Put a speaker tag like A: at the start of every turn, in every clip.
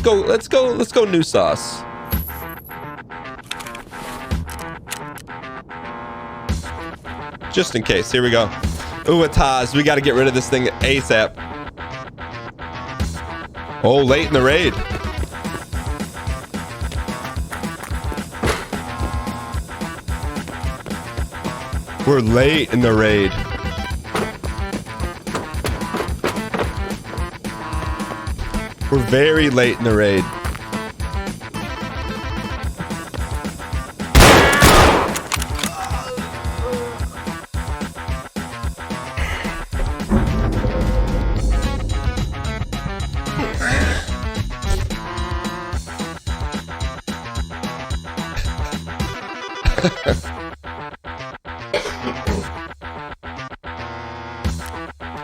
A: go new sauce. Just in case. Here we go. Ooh, a Taz. We got to get rid of this thing ASAP. Oh, late in the raid. We're late in the raid. We're very late in the raid.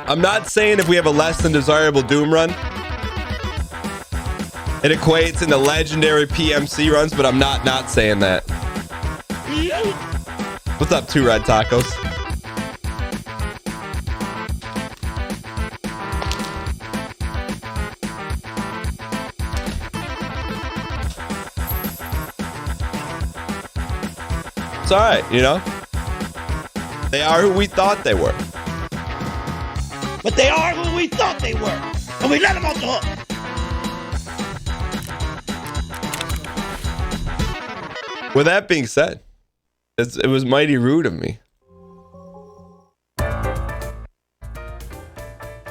A: I'm not saying if we have a less than desirable Doom run, it equates into legendary PMC runs, but I'm not saying that. What's up, 2 Red Tacos? It's all right, you know? They are who we thought they were.
B: But they are who we thought they were. And we let them off the hook.
A: With that being said, it was mighty rude of me.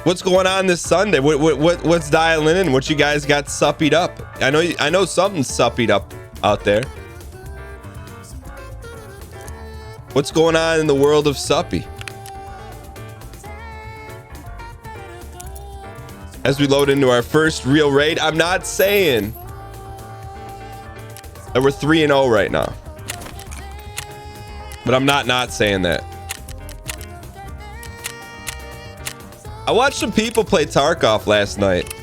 A: What's going on this Sunday? What's dialing in? What you guys got suppied up? I know something's suppied up out there. What's going on in the world of suppy? As we load into our first real raid, I'm not saying that we're 3-0 right now, but I'm not saying that. I watched some people play Tarkov last night,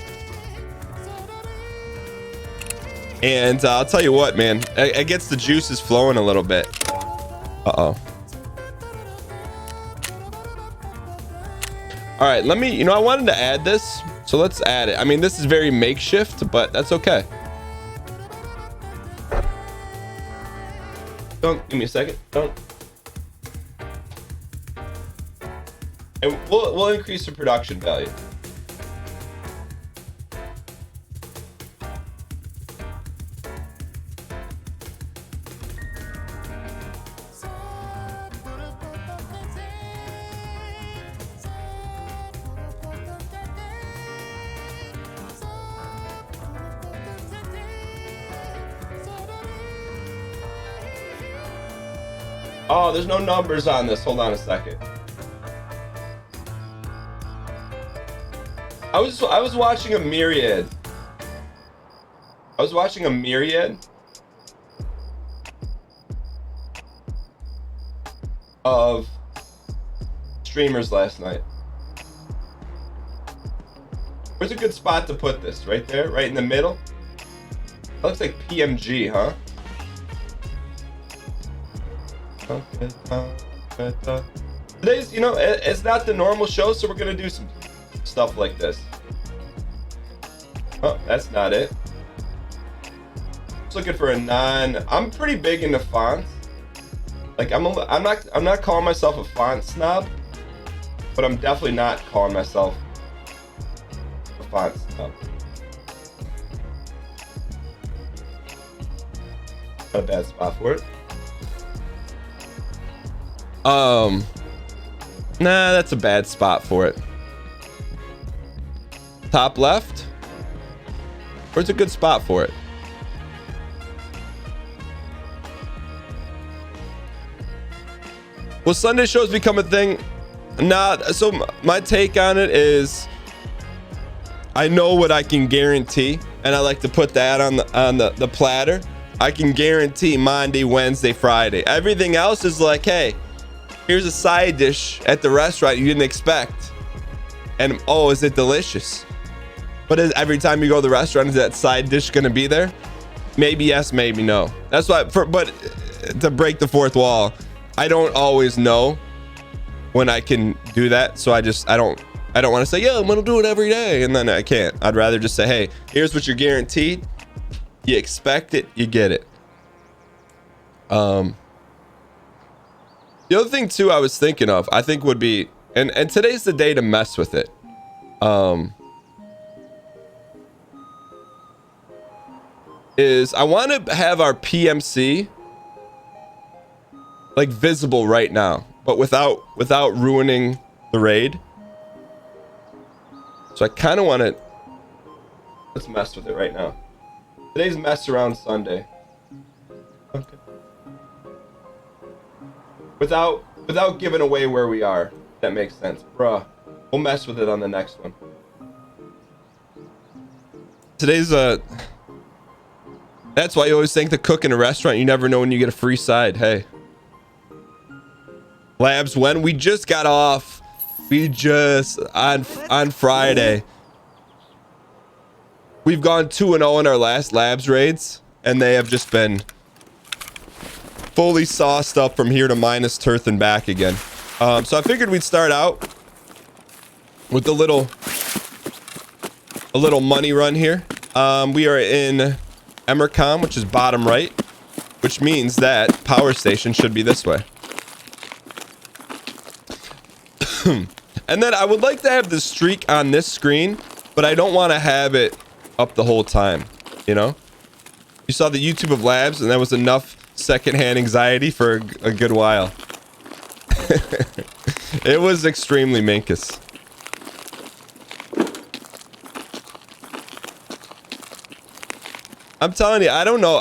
A: and I'll tell you what, man, it gets the juices flowing a little bit. Uh-oh. All right, let me, I wanted to add this, so let's add it. I mean, this is very makeshift, but that's okay. Don't give me a second. Don't. And we'll increase the production value. Oh, there's no numbers on this. Hold on a second. I was watching a myriad. I was watching a myriad of streamers last night. Where's a good spot to put this? Right there? Right in the middle? That looks like PMG, huh? Today's, it's not the normal show, so we're gonna do some stuff like this. Oh, that's not it. Just looking for a I'm pretty big into fonts. Like I'm not calling myself a font snob, but I'm definitely not calling myself a font snob. Not a bad spot for it. Nah, that's a bad spot for it. Top left? Where's a good spot for it? Will Sunday shows become a thing? So my take on it is I know what I can guarantee, and I like to put that on the platter. I can guarantee Monday, Wednesday, Friday. Everything else is like, hey, here's a side dish at the restaurant you didn't expect. And oh, is it delicious? But every time you go to the restaurant, is that side dish gonna be there? Maybe yes, maybe no. That's why, but to break the fourth wall, I don't always know when I can do that. So I don't I don't want to say, yeah, I'm gonna do it every day, and then I can't. I'd rather just say, hey, here's what you're guaranteed. You expect it, you get it. The other thing too I was thinking of, I think would be, and today's the day to mess with it. Is I want to have our PMC like visible right now, but without ruining the raid. So I kind of want to, let's mess with it right now. Today's mess around Sunday. Okay. Without giving away where we are, if that makes sense. Bruh, we'll mess with it on the next one. Today's that's why you always think to cook in a restaurant, you never know when you get a free side. Hey. Labs, when we just got off, we just on Friday. We've gone 2-0 in our last labs raids, and they have just been fully sauced up from here to minus Turth and back again. So I figured we'd start out with a little money run here. We are in Emercom, which is bottom right, which means that power station should be this way. And then I would like to have the streak on this screen, but I don't want to have it up the whole time, you know? You saw the YouTube of labs, and that was enough secondhand anxiety for a good while. It was extremely minkus. I'm telling you, I don't know.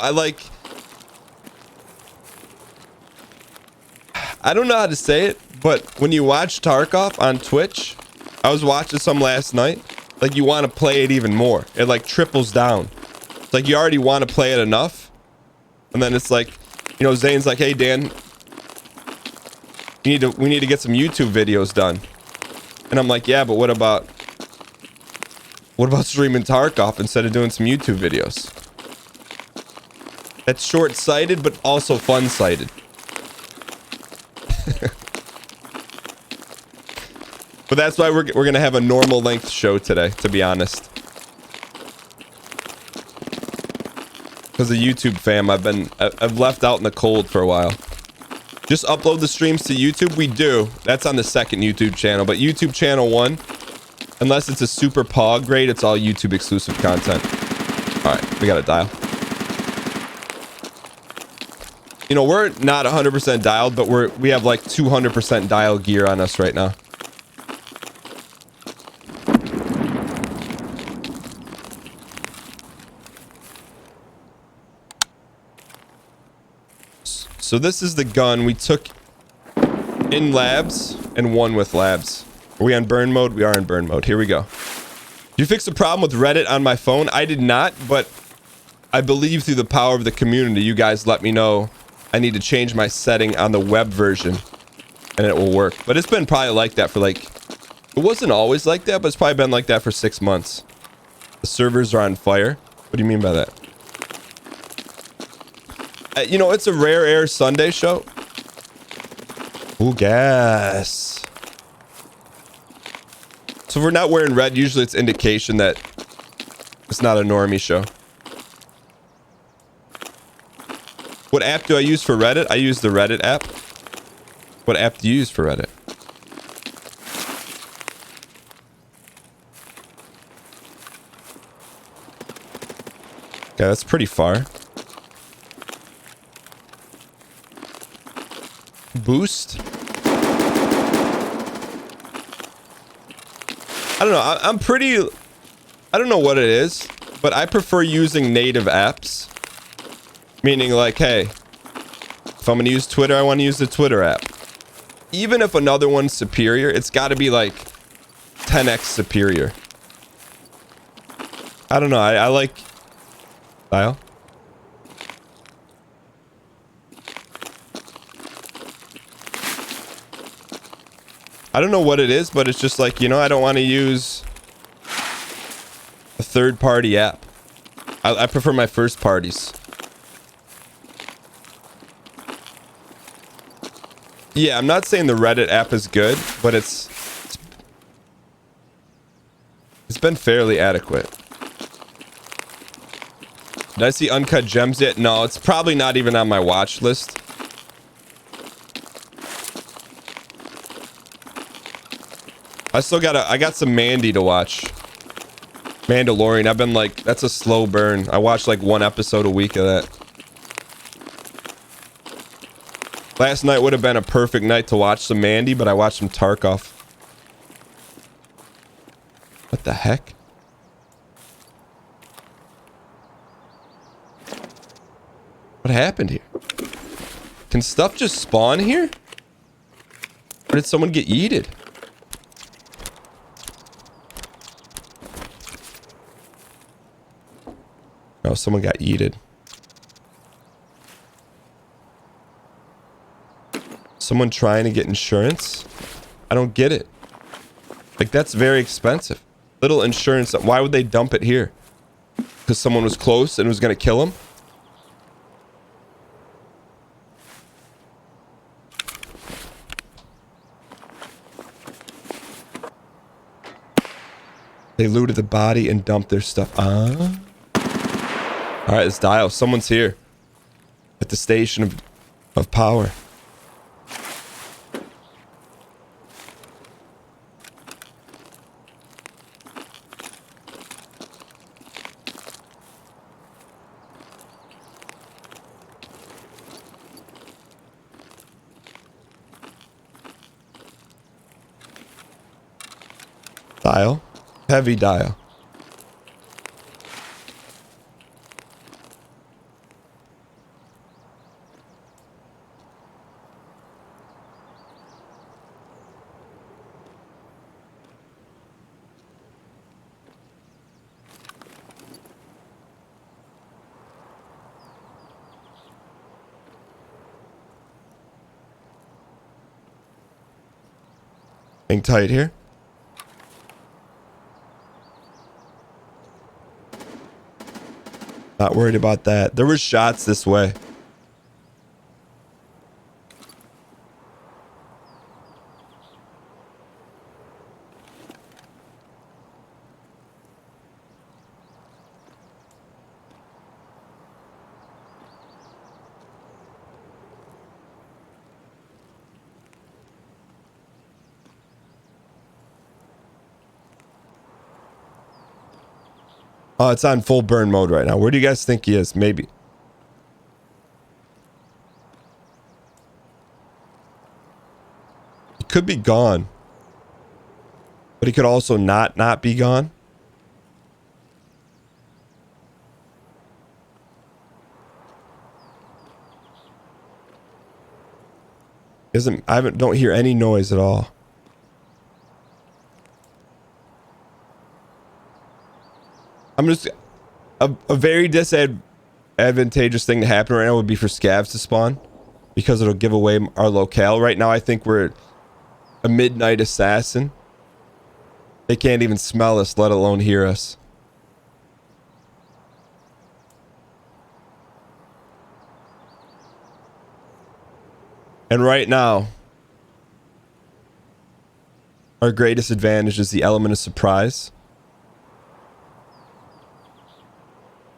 A: I don't know how to say it, but when you watch Tarkov on Twitch, I was watching some last night, like you want to play it even more. It like triples down. It's like you already want to play it enough. And then it's like, you know, Zane's like, hey Dan, we need to get some YouTube videos done. And I'm like, yeah, but what about streaming Tarkov instead of doing some YouTube videos? That's short-sighted, but also fun-sighted. But that's why we're gonna have a normal length show today, to be honest. Because of YouTube fam, I've left out in the cold for a while. Just upload the streams to YouTube. We do. That's on the second YouTube channel, but YouTube channel 1, unless it's a super pog grade, it's all YouTube exclusive content. All right, we got a dial. You know, we're not 100% dialed, but we have like 200% dial gear on us right now. So this is the gun we took in labs and won with labs. Are we on burn mode? We are in burn mode. Here we go. You fixed the problem with Reddit on my phone? I did not, but I believe through the power of the community, you guys let me know I need to change my setting on the web version and it will work. But it's been probably like that for like, it wasn't always like that, but it's probably been like that for 6 months. The servers are on fire. What do you mean by that? You know, it's a rare air Sunday show. Ooh, gas. So if we're not wearing red, usually it's indication that it's not a normie show. What app do I use for Reddit? I use the Reddit app. What app do you use for Reddit? Okay, that's pretty far. Boost? I don't know. I'm pretty... I don't know what it is, but I prefer using native apps. Meaning like, hey, if I'm going to use Twitter, I want to use the Twitter app. Even if another one's superior, it's got to be like 10x superior. I don't know. I like... Dial? I don't know what it is, but it's just like, you know, I don't want to use a third-party app. I prefer my first parties. Yeah, I'm not saying the Reddit app is good, but it's It's been fairly adequate. Did I see Uncut Gems yet? No, it's probably not even on my watch list. I got some Mandy to watch. Mandalorian. I've been like, that's a slow burn. I watched like 1 episode a week of that. Last night would have been a perfect night to watch some Mandy, but I watched some Tarkov. What the heck? What happened here? Can stuff just spawn here? Or did someone get yeeted? Oh, someone got yeeted. Someone trying to get insurance? I don't get it. Like, that's very expensive. Little insurance. Why would they dump it here? Because someone was close and was going to kill him? They looted the body and dumped their stuff. Alright, let's dial. Someone's here. At the station of power. Dial. Heavy dial. Hang tight here. Not worried about that. There were shots this way. Oh, it's on full burn mode right now. Where do you guys think he is? Maybe. He could be gone. But he could also not be gone. Don't hear any noise at all. I'm just a very disadvantageous thing to happen right now would be for scavs to spawn because it'll give away our locale. Right now, I think we're a midnight assassin. They can't even smell us, let alone hear us. And right now, our greatest advantage is the element of surprise.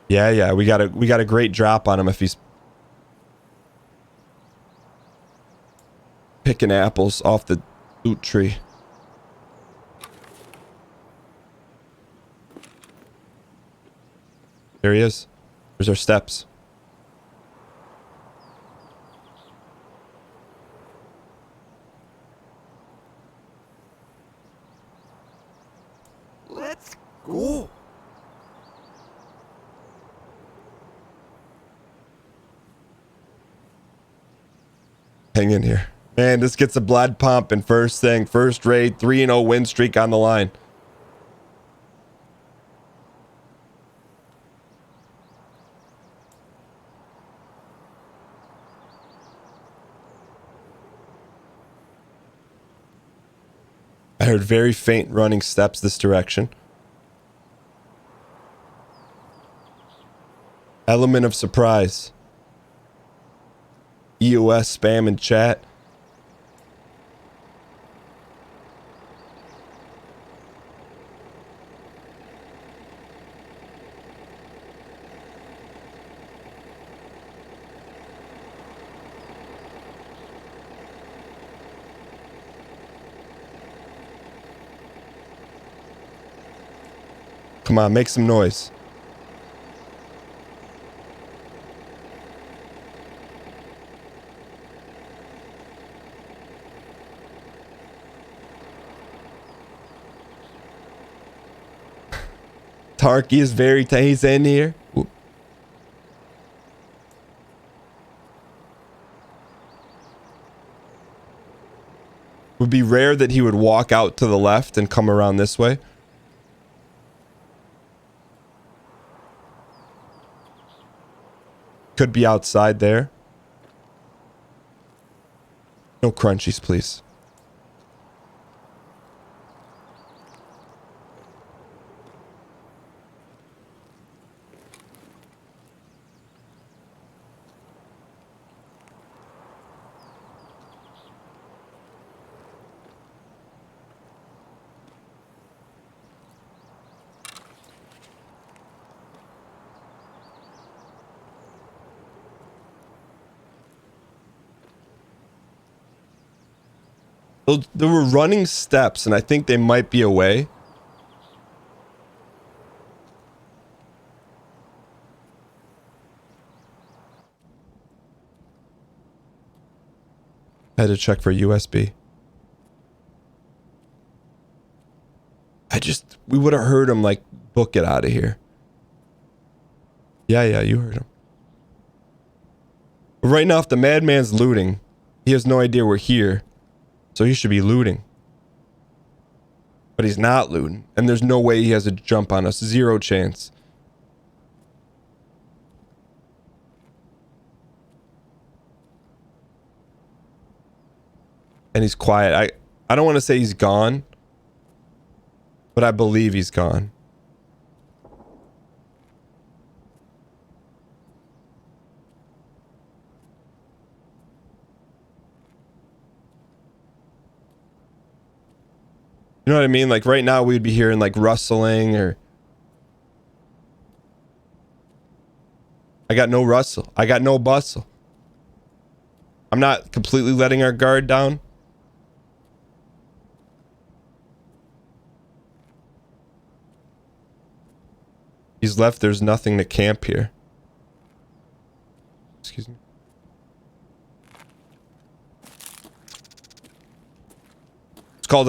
A: Yeah, we got a great drop on him if he's picking apples off the loot tree. There he is. There's our steps.
B: Let's go.
A: Hang in here. Man, this gets a blood pump and first thing. First raid, 3-0 win streak on the line. I heard very faint running steps this direction. Element of surprise. EOS spam in chat. Come on, make some noise. Tarky is very he's in here. Ooh. Would be rare that he would walk out to the left and come around this way. Could be outside there. No crunchies, please. There were running steps, and I think they might be away. I had to check for USB. We would have heard him, like, book it out of here. Yeah, you heard him. But right now, if the madman's looting, he has no idea we're here. So he should be looting. But he's not looting. And there's no way he has a jump on us. Zero chance. And he's quiet. I don't want to say he's gone. But I believe he's gone. You know what I mean? Like right now we'd be hearing like rustling or... I got no rustle. I got no bustle. I'm not completely letting our guard down. He's left. There's nothing to camp here. Excuse me. It's called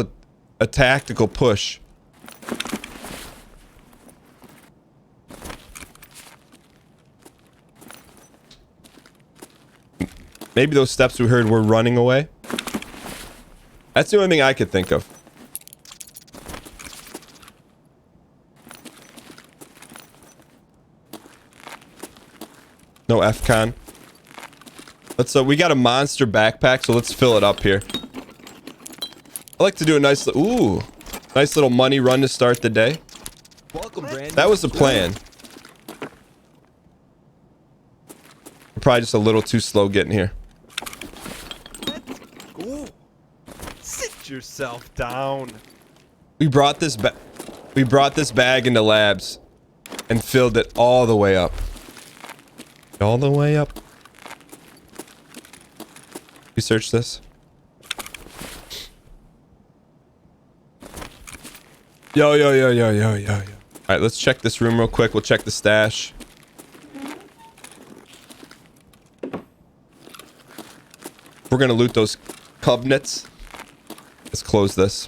A: a tactical push. Maybe those steps we heard were running away. That's the only thing I could think of. No FCon. We got a monster backpack, so let's fill it up here. I like to do a nice little money run to start the day.
B: Welcome, Brandon.
A: That was the plan. We're probably just a little too slow getting here.
C: Ooh. Sit yourself down.
A: We brought this bag into labs and filled it all the way up. All the way up. We search this. Yo. All right, let's check this room real quick. We'll check the stash. We're gonna loot those cabinets. Let's close this.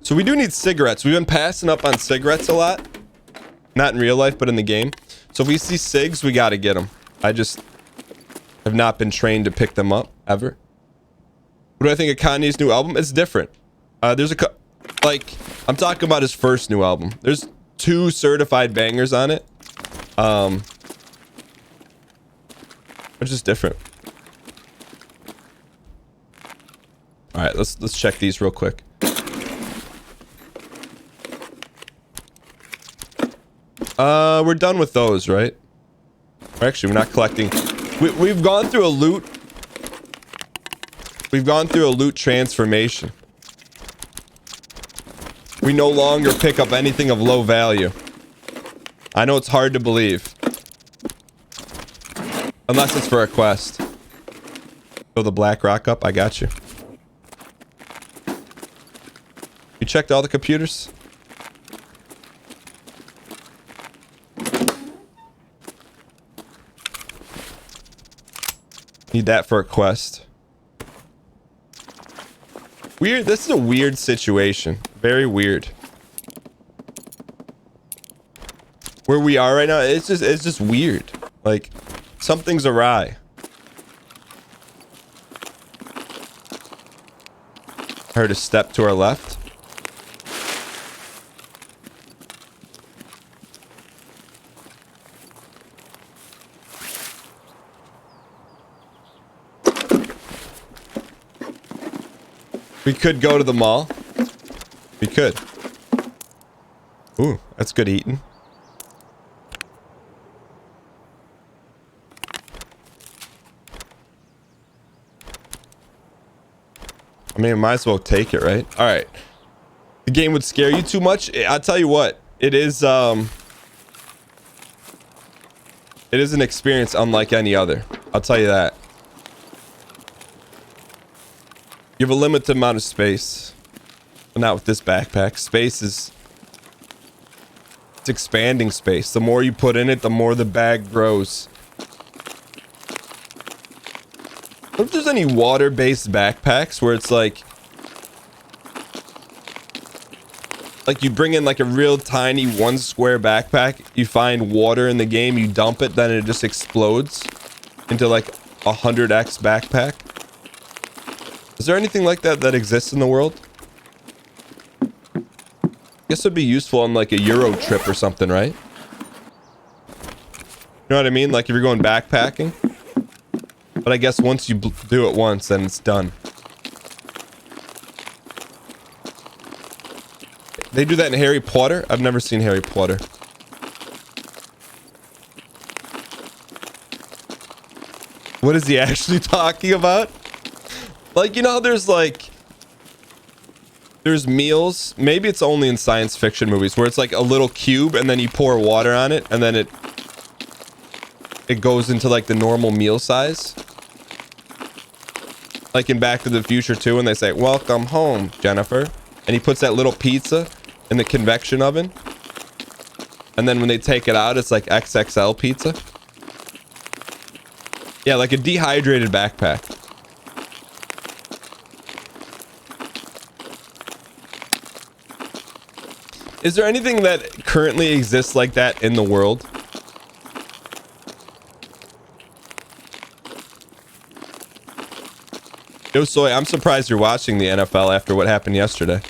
A: So we do need cigarettes. We've been passing up on cigarettes a lot. Not in real life, but in the game. So if we see cigs, we gotta get them. I just have not been trained to pick them up, ever. What do I think of Kanye's new album? It's different. There's I'm talking about his first new album. There's 2 certified bangers on it. It's just different. All right, let's check these real quick. We're done with those, right? Or actually, we're not collecting. We've gone through a loot. We've gone through a loot transformation. We no longer pick up anything of low value. I know it's hard to believe. Unless it's for a quest. Fill the black rock up. I got you. You checked all the computers? Need that for a quest. Weird. This is a weird situation. Very weird. Where we are right now, it's just weird. Like, something's awry. I heard a step to our left. We could go to the mall. We could. Ooh, that's good eating. I mean, might as well take it, right? All right. The game would scare you too much. I'll tell you what. It is an experience unlike any other. I'll tell you that. You have a limited amount of space. But not with this backpack. Space is... It's expanding space. The more you put in it, the more the bag grows. What if there's any water-based backpacks where it's like you bring in like a real tiny 1 square backpack, you find water in the game, you dump it, then it just explodes into like 100x backpack? Is there anything like that that exists in the world? I guess it'd be useful on like a Euro trip or something, right? You know what I mean? Like if you're going backpacking. But I guess once you do it once, then it's done. They do that in Harry Potter? I've never seen Harry Potter. What is he actually talking about? Like, you know, there's meals. Maybe it's only in science fiction movies where it's like a little cube and then you pour water on it and then it goes into like the normal meal size. Like in Back to the Future 2 when they say, "Welcome home, Jennifer." And he puts that little pizza in the convection oven. And then when they take it out, it's like XXL pizza. Yeah, like a dehydrated backpack. Is there anything that currently exists like that in the world? Yo, Soy, I'm surprised you're watching the NFL after what happened yesterday.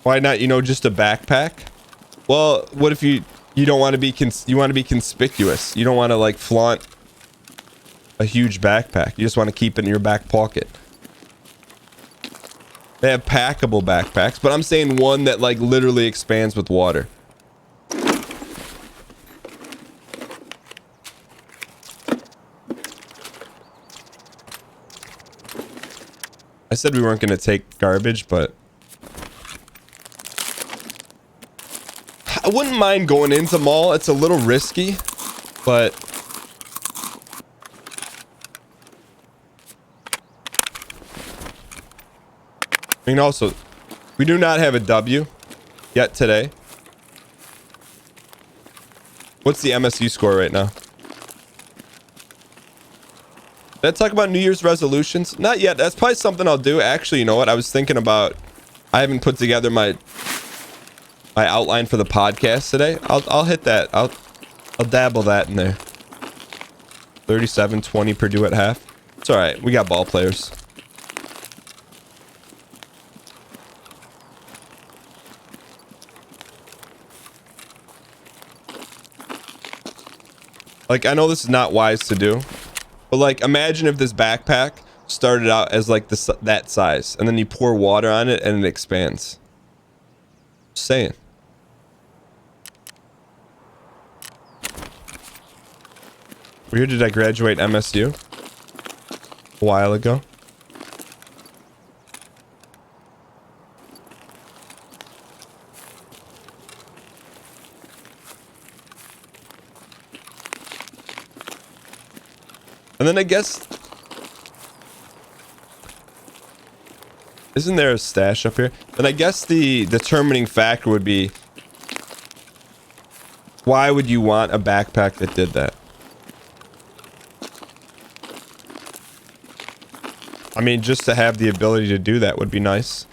A: Why not, you know, just a backpack? Well, what if you don't want to be you want to be conspicuous. You don't want to like flaunt a huge backpack. You just want to keep it in your back pocket. They have packable backpacks, but I'm saying one that like literally expands with water. I said we weren't going to take garbage, but I wouldn't mind going into mall. It's a little risky, but I mean, also, we do not have a W yet today. What's the MSU score right now? Did I talk about New Year's resolutions? Not yet. That's probably something I'll do. Actually, you know what? I was thinking about, I haven't put together my outline for the podcast today. I'll hit that. I'll dabble that in there. 37-20 Purdue at half. It's all right. We got ball players. Like, I know this is not wise to do, but like, imagine if this backpack started out as like that size, and then you pour water on it and it expands. Just saying. Where did I graduate MSU? A while ago. And then I guess, isn't there a stash up here? And I guess the determining factor would be Why would you want a backpack that did that? I mean, just to have the ability to do that would be nice.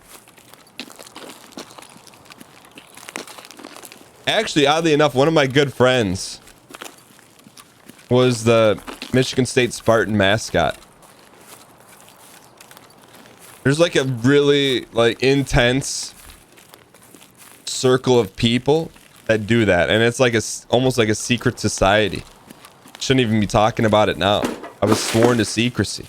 A: Actually, oddly enough, one of my good friends was the Michigan State Spartan mascot. There's like a really like intense circle of people that do that, and it's like almost like a secret society. Shouldn't even be talking about it now. I was sworn to secrecy.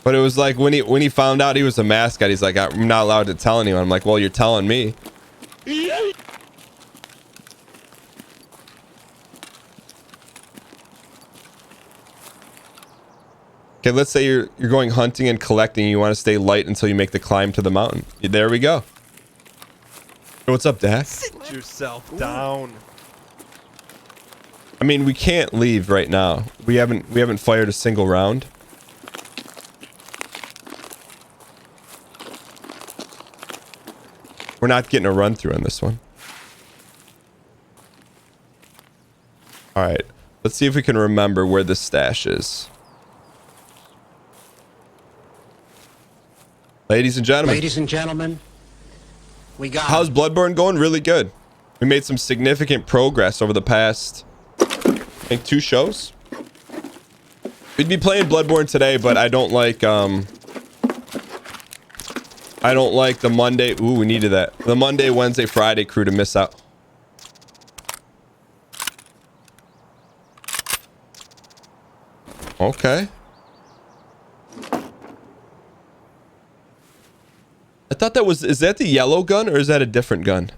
A: But it was like when he found out he was a mascot, he's like, I'm not allowed to tell anyone. I'm like, well, you're telling me. Okay, let's say you're going hunting and collecting. And you want to stay light until you make the climb to the mountain. There we go. Hey, what's up, Dak?
C: Sit yourself down.
A: I mean, we can't leave right now. We haven't fired a single round. We're not getting a run through on this one. All right, let's see if we can remember where the stash is. Ladies and gentlemen,
B: We got
A: how's Bloodborne going? Really good. We made some significant progress over the past, I think, 2 shows. We'd be playing Bloodborne today, but I don't like the Monday. Ooh, we needed that. The Monday, Wednesday, Friday crew to miss out. Okay. I thought that was... Is that the yellow gun or is that a different gun?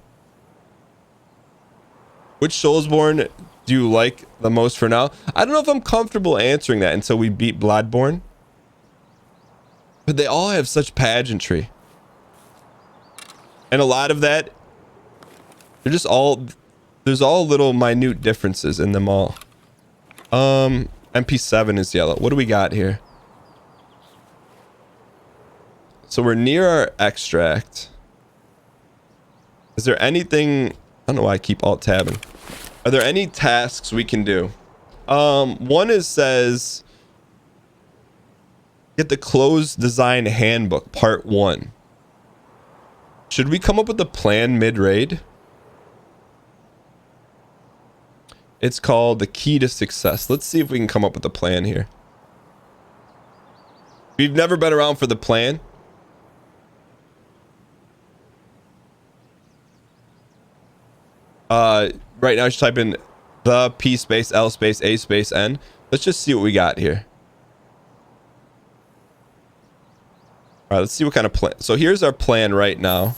A: Which Soulsborne do you like the most for now? I don't know if I'm comfortable answering that until we beat Bloodborne. But they all have such pageantry. And a lot of that... They're just all... There's all little minute differences in them all. MP7 is yellow. What do we got here? So we're near our extract. Is there anything... I don't know why I keep alt-tabbing. Are there any tasks we can do? One says... Get the Clothes Design Handbook, Part 1. Should we come up with a plan mid-raid? It's called The Key to Success. Let's see if we can come up with a plan here. We've never been around for the plan. Right now, just type in the P space L space A space N. Let's just see what we got here. All right, let's see what kind of plan. So here's our plan right now.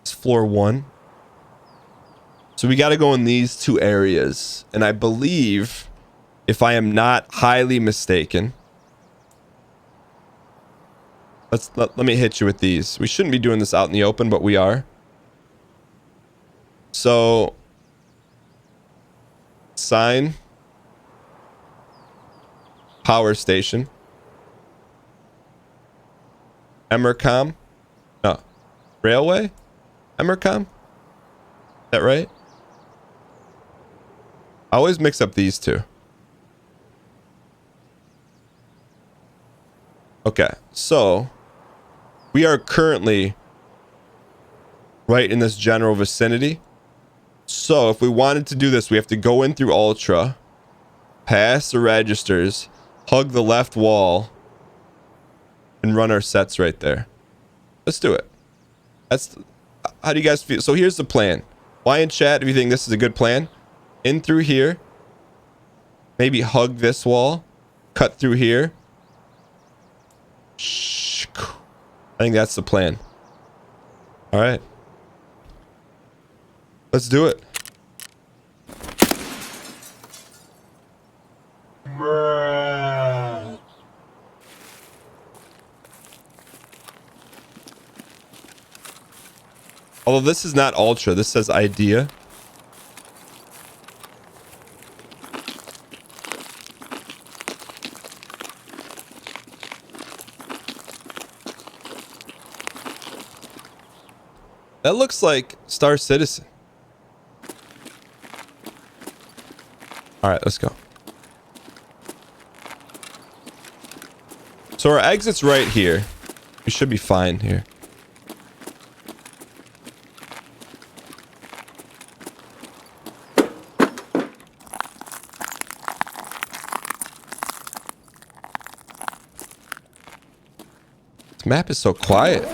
A: It's floor 1. So we got to go in these 2 areas. And I believe, if I am not highly mistaken, let me hit you with these. We shouldn't be doing this out in the open, but we are. So, sign, power station, Emercom, no, railway, Emercom. Is that right? I always mix up these 2. Okay, so we are currently right in this general vicinity. So if we wanted to do this, we have to go in through Ultra, pass the registers, hug the left wall, and run our sets right there. Let's do it. How do you guys feel? So here's the plan. Why in chat if you think this is a good plan? In through here. Maybe hug this wall. Cut through here. I think that's the plan. All right. Let's do it. Although this is not ultra. This says idea. That looks like Star Citizen. All right, let's go. So our exit's right here. We should be fine here. This map is so quiet.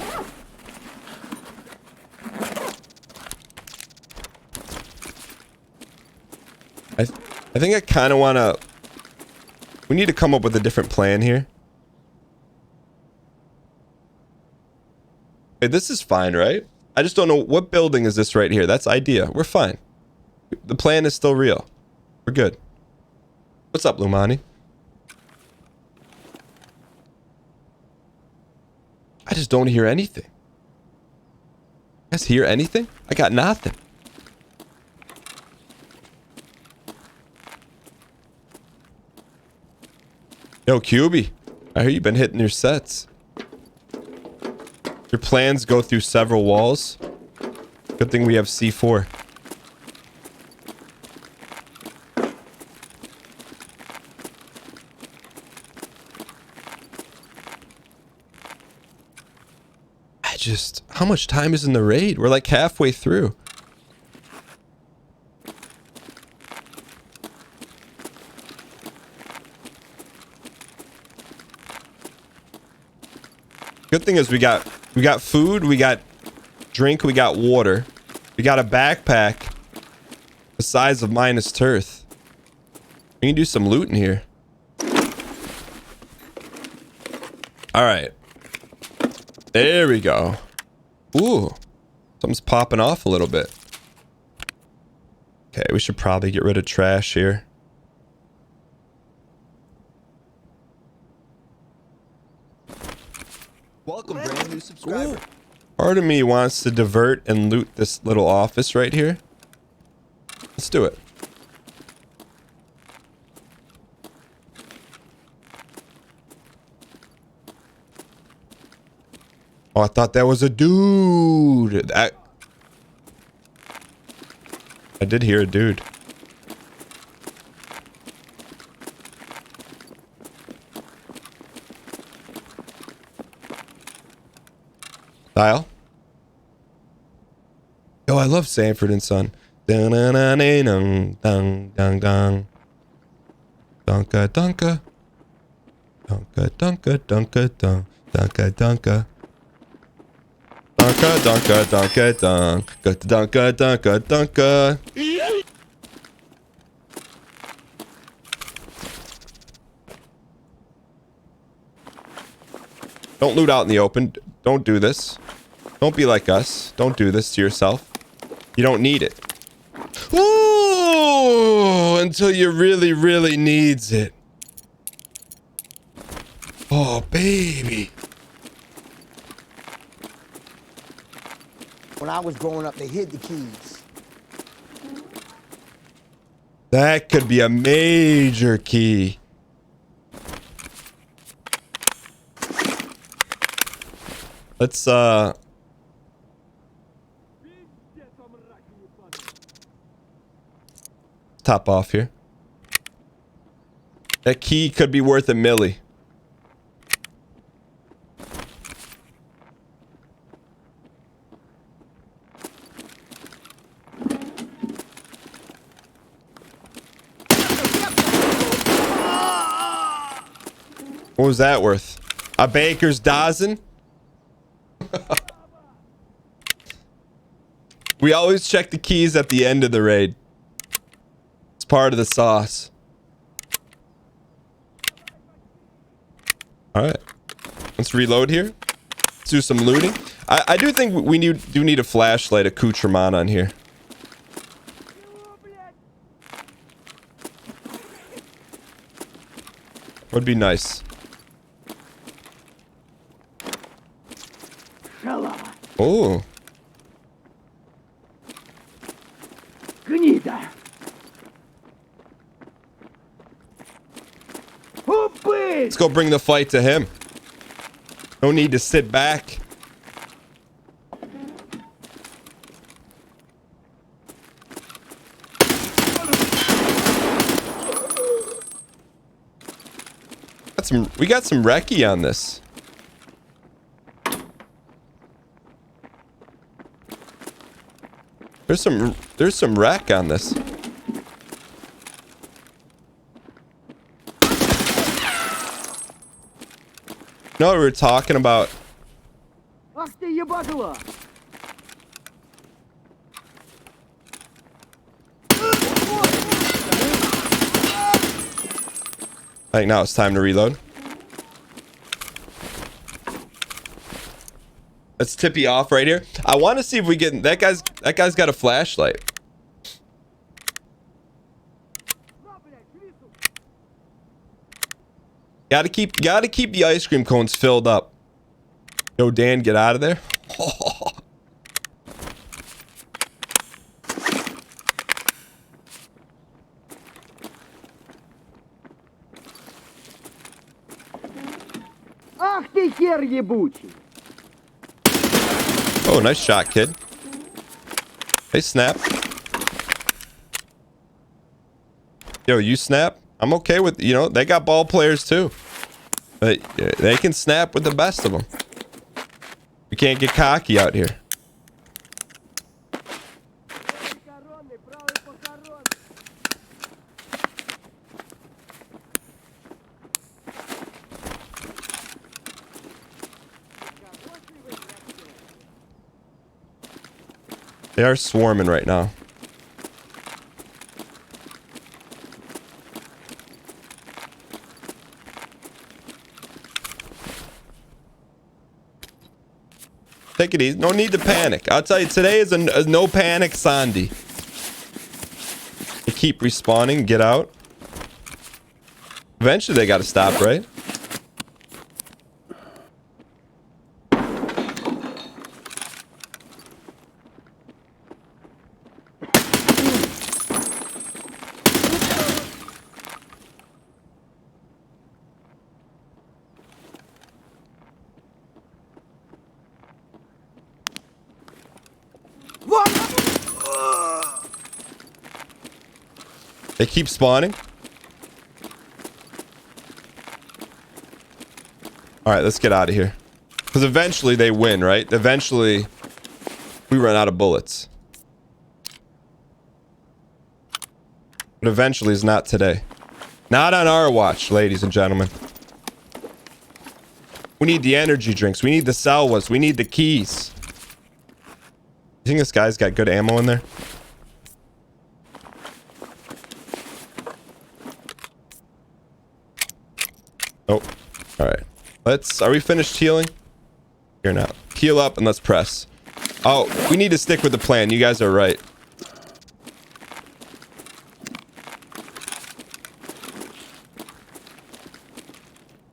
A: I think I kind of want to... We need to come up with a different plan here. Hey, this is fine, right? I just don't know what building is this right here. That's idea. We're fine. The plan is still real. We're good. What's up, Lumani? I just don't hear anything. You guys hear anything? I got nothing. Yo, QB, I hear you've been hitting your sets. Your plans go through several walls. Good thing we have C4. How much time is in the raid? We're like halfway through. Good thing is we got food, we got drink, we got water. We got a backpack the size of Minus Tirth. We can do some looting here. All right. There we go. Ooh. Something's popping off a little bit. Okay, we should probably get rid of trash here.
D: Welcome, brand new subscriber.
A: Ooh. Part of me wants to divert and loot this little office right here. Let's do it. Oh, I thought that was a dude. I did hear a dude. Dial. Yo, I love Sanford and Son. Dun dun dun dun dun dun dun. Dunka dunka. Dunka dunka dunka dun. Dunka dunka. Dunka dunka dunka dun. Dunka dunka dunka. Don't loot out in the open. Don't do this. Don't be like us. Don't do this to yourself. You don't need it. Ooh, until you really, really needs it. Oh, baby.
D: When I was growing up, they hid the keys.
A: That could be a major key. Let's top off here. That key could be worth a milli. What was that worth? A baker's dozen? We always check the keys at the end of the raid. It's part of the sauce. All right. Let's reload here. Let's do some looting. I do think we do need a flashlight accoutrement on here. Would be nice. Oh. Let's go bring the fight to him. No need to sit back. We got some recce on this. There's some wreck on this. No, we were talking about. I think now it's time to reload. Let's tippy off right here. I want to see if we get that guy's got a flashlight. Gotta keep the ice cream cones filled up. Yo, Dan, get out of there. Oh, nice shot, kid. Hey, Snap. Yo, you Snap? I'm okay with, you know, they got ball players too. But they can snap with the best of them. We can't get cocky out here. They are swarming right now. Take it easy. No need to panic. I'll tell you, today is a no panic Sandy. They keep respawning. Get out. Eventually, they got to stop, right? They keep spawning. All right, let's get out of here. Because eventually they win, right? Eventually we run out of bullets. But eventually is not today. Not on our watch, ladies and gentlemen. We need the energy drinks. We need the salwas. We need the keys. You think this guy's got good ammo in there? Oh, all right. Are we finished healing? Here now. Heal up and let's press. Oh, we need to stick with the plan. You guys are right.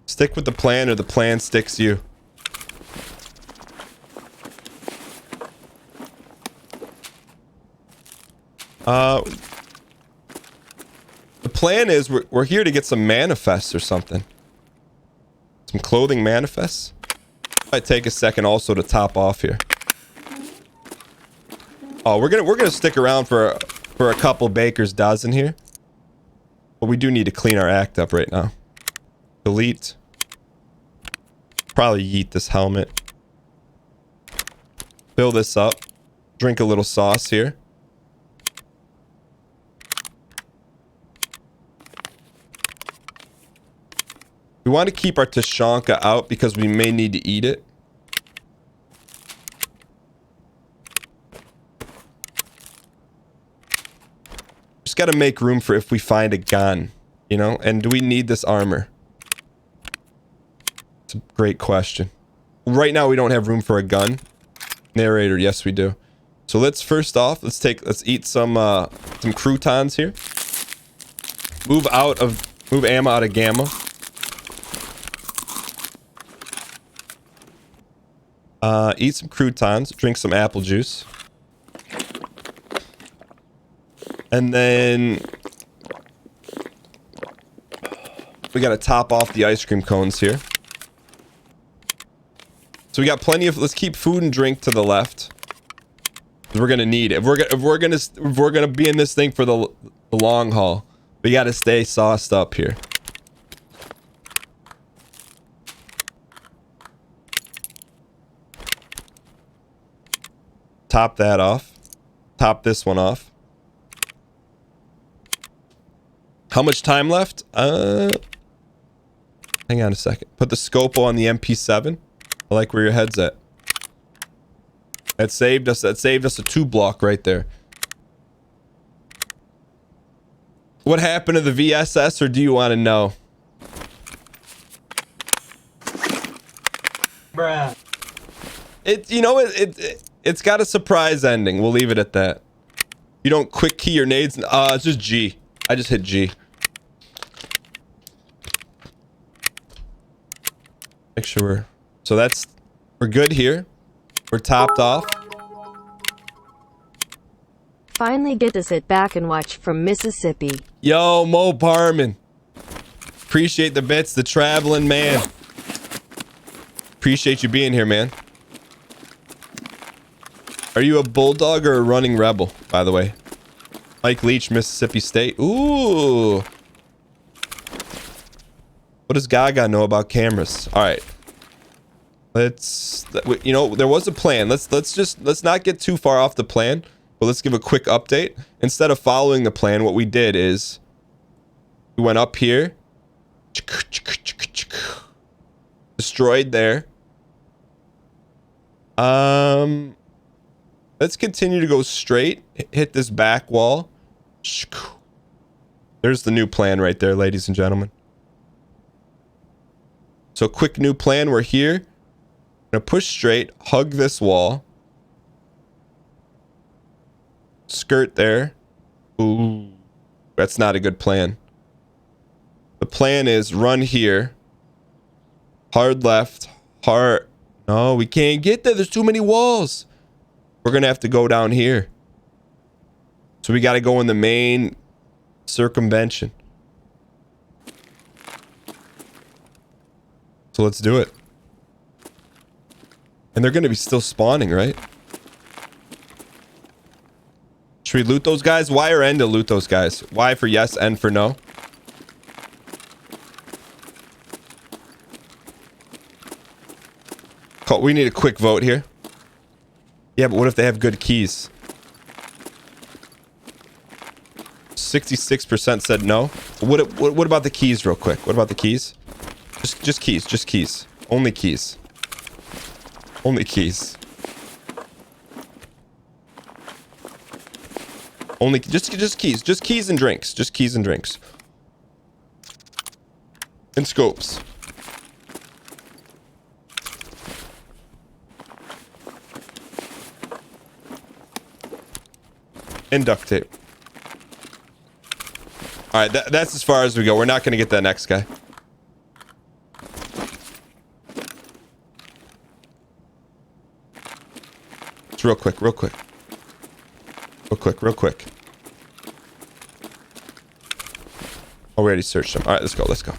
A: Stick with the plan or the plan sticks you. The plan is we're here to get some manifests or something. Some clothing manifests. Might take a second also to top off here. Oh, we're gonna stick around for a couple baker's dozen here. But we do need to clean our act up right now. Delete. Probably yeet this helmet. Fill this up. Drink a little sauce here. We want to keep our Tashanka out because we may need to eat it. Just got to make room for if we find a gun, you know? And do we need this armor? It's a great question. Right now we don't have room for a gun. Narrator, yes we do. So let's first off, let's eat some croutons here. Move ammo out of gamma. Eat some croutons, drink some apple juice. And then We got to top off the ice cream cones here. So we got plenty of, let's keep food and drink to the left. We're going to need it. If we're going to be in this thing for the long haul, we got to stay sauced up here. Top that off. Top this one off. How much time left? Hang on a second. Put the scopo on the MP7. I like where your head's at. That saved us a 2 block right there. What happened to the VSS, or do you want to know?
B: Bruh.
A: It's got a surprise ending. We'll leave it at that. You don't quick key your nades. It's just G. I just hit G. Make sure we're good here. We're topped off.
E: Finally get to sit back and watch from Mississippi.
A: Yo, Mo Barman. Appreciate the bits, the traveling man. Appreciate you being here, man. Are you a bulldog or a running rebel, by the way? Mike Leach, Mississippi State. Ooh. What does Gaga know about cameras? All right. There was a plan. Let's not get too far off the plan, but let's give a quick update. Instead of following the plan, what we did is we went up here, destroyed there. Let's continue to go straight, hit this back wall. There's the new plan right there, ladies and gentlemen. So quick new plan. We're here. Gonna push straight, hug this wall. Skirt there. Ooh, that's not a good plan. The plan is run here. Hard left. Hard. No, we can't get there. There's too many walls. We're gonna have to go down here. So we got to go in the main circumvention. So let's do it. And they're going to be still spawning, right? Should we loot those guys? Y or N to loot those guys? Y for yes, N for no. We need a quick vote here. Yeah, but what if they have good keys? 66% said no. What about the keys real quick? What about the keys? Just keys. Only keys. Only keys. Only just keys. Just keys and drinks. Just keys and drinks. And scopes. And duct tape. All right, that's as far as we go. We're not going to get that next guy. It's real quick. Oh, we already searched him. All right, let's go.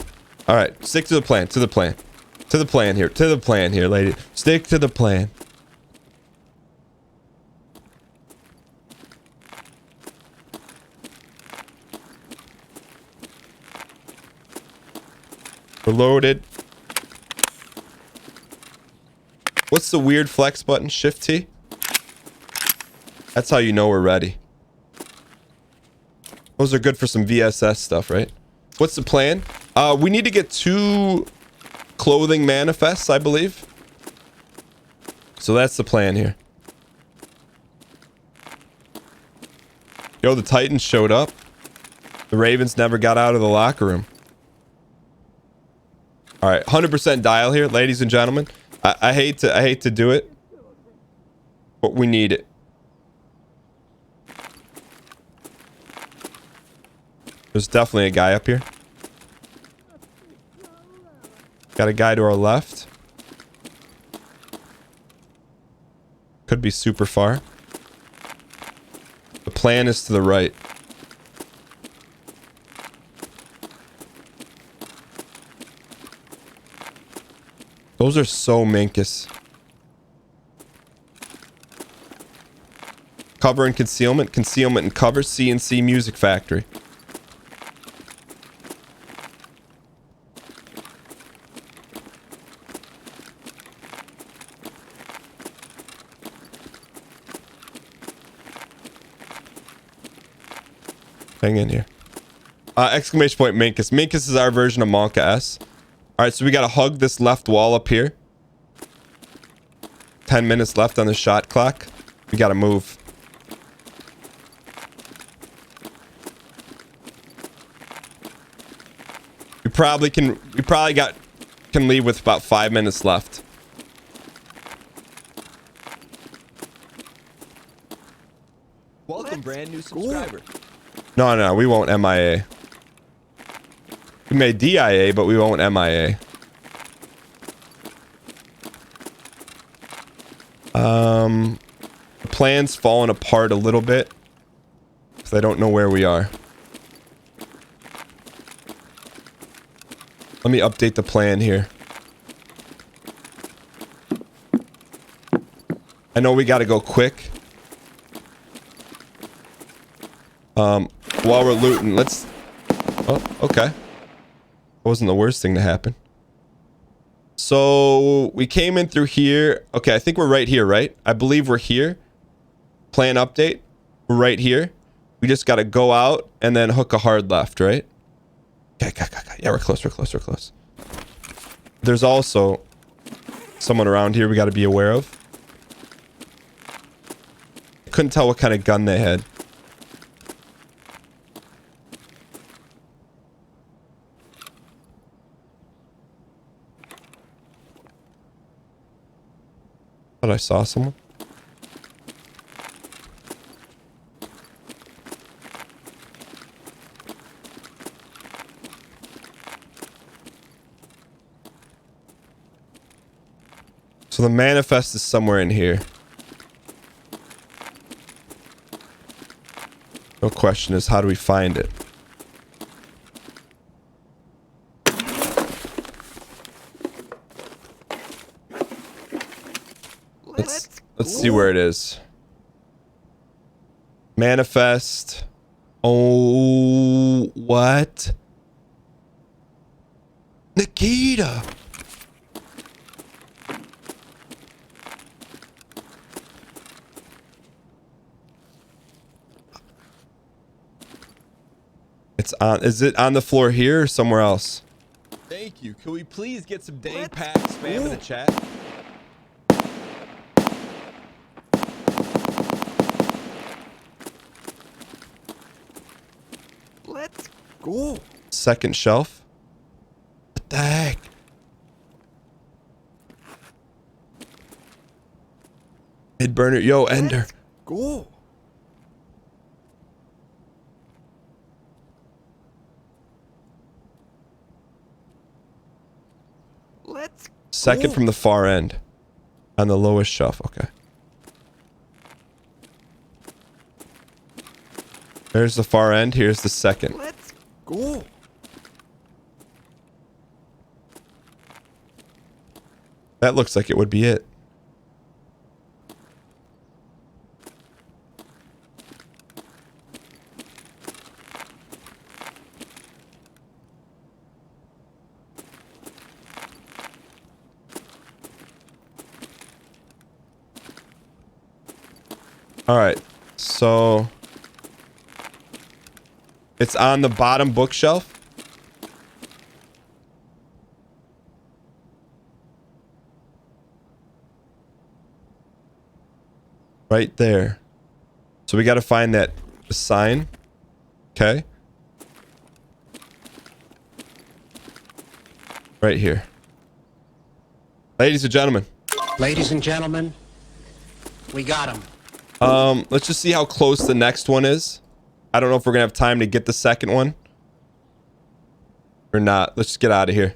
A: All right, stick to the plan. To the plan here, lady. Stick to the plan. We're loaded. What's the weird flex button? Shift T? That's how you know we're ready. Those are good for some VSS stuff, right? What's the plan? We need to get 2 clothing manifests, I believe. So that's the plan here. Yo, the Titans showed up. The Ravens never got out of the locker room. All right, 100% dial here, ladies and gentlemen. I hate to do it, but we need it. There's definitely a guy up here. Got a guy to our left. Could be super far. The plan is to the right. Those are so minkus. Cover and concealment. Concealment and cover. CNC Music Factory. Hang in here. Exclamation point Minkus. Minkus is our version of Monka S. All right, so we got to hug this left wall up here. 10 minutes left on the shot clock. We got to move. We probably can leave with about 5 minutes left.
D: Welcome, brand new subscriber.
A: No, we won't MIA. We may DIA, but we won't MIA. The plan's falling apart a little bit, because I don't know where we are. Let me update the plan here. I know we got to go quick. While we're looting, let's... Oh, okay. That wasn't the worst thing to happen. So, we came in through here. Okay, I think we're right here, right? I believe we're here. Plan update. We're right here. We just got to go out and then hook a hard left, right? Okay. Yeah, we're close. There's also someone around here we got to be aware of. Couldn't tell what kind of gun they had. Thought I saw someone. So the manifest is somewhere in here. No question is, how do we find it? Let's see where it is. Manifest. Oh, what? Nikita. It's on. Is it on the floor here or somewhere else? Thank you. Can we please get some dang pack spam in the chat?
D: Let's go.
A: Second shelf. What the heck? Mid burner. Yo, Ender.
D: Go. Let's
A: Second from the far end. On the lowest shelf. Okay. There's the far end. Here's the second.
D: Let's go.
A: That looks like it would be it. All right. So it's on the bottom bookshelf. Right there. So we got to find that sign. Okay. Right here. Ladies and gentlemen.
F: Ladies and gentlemen, we got him.
A: Let's just see how close the next one is. I don't know if we're gonna have time to get the second one or not. Let's just get out of here.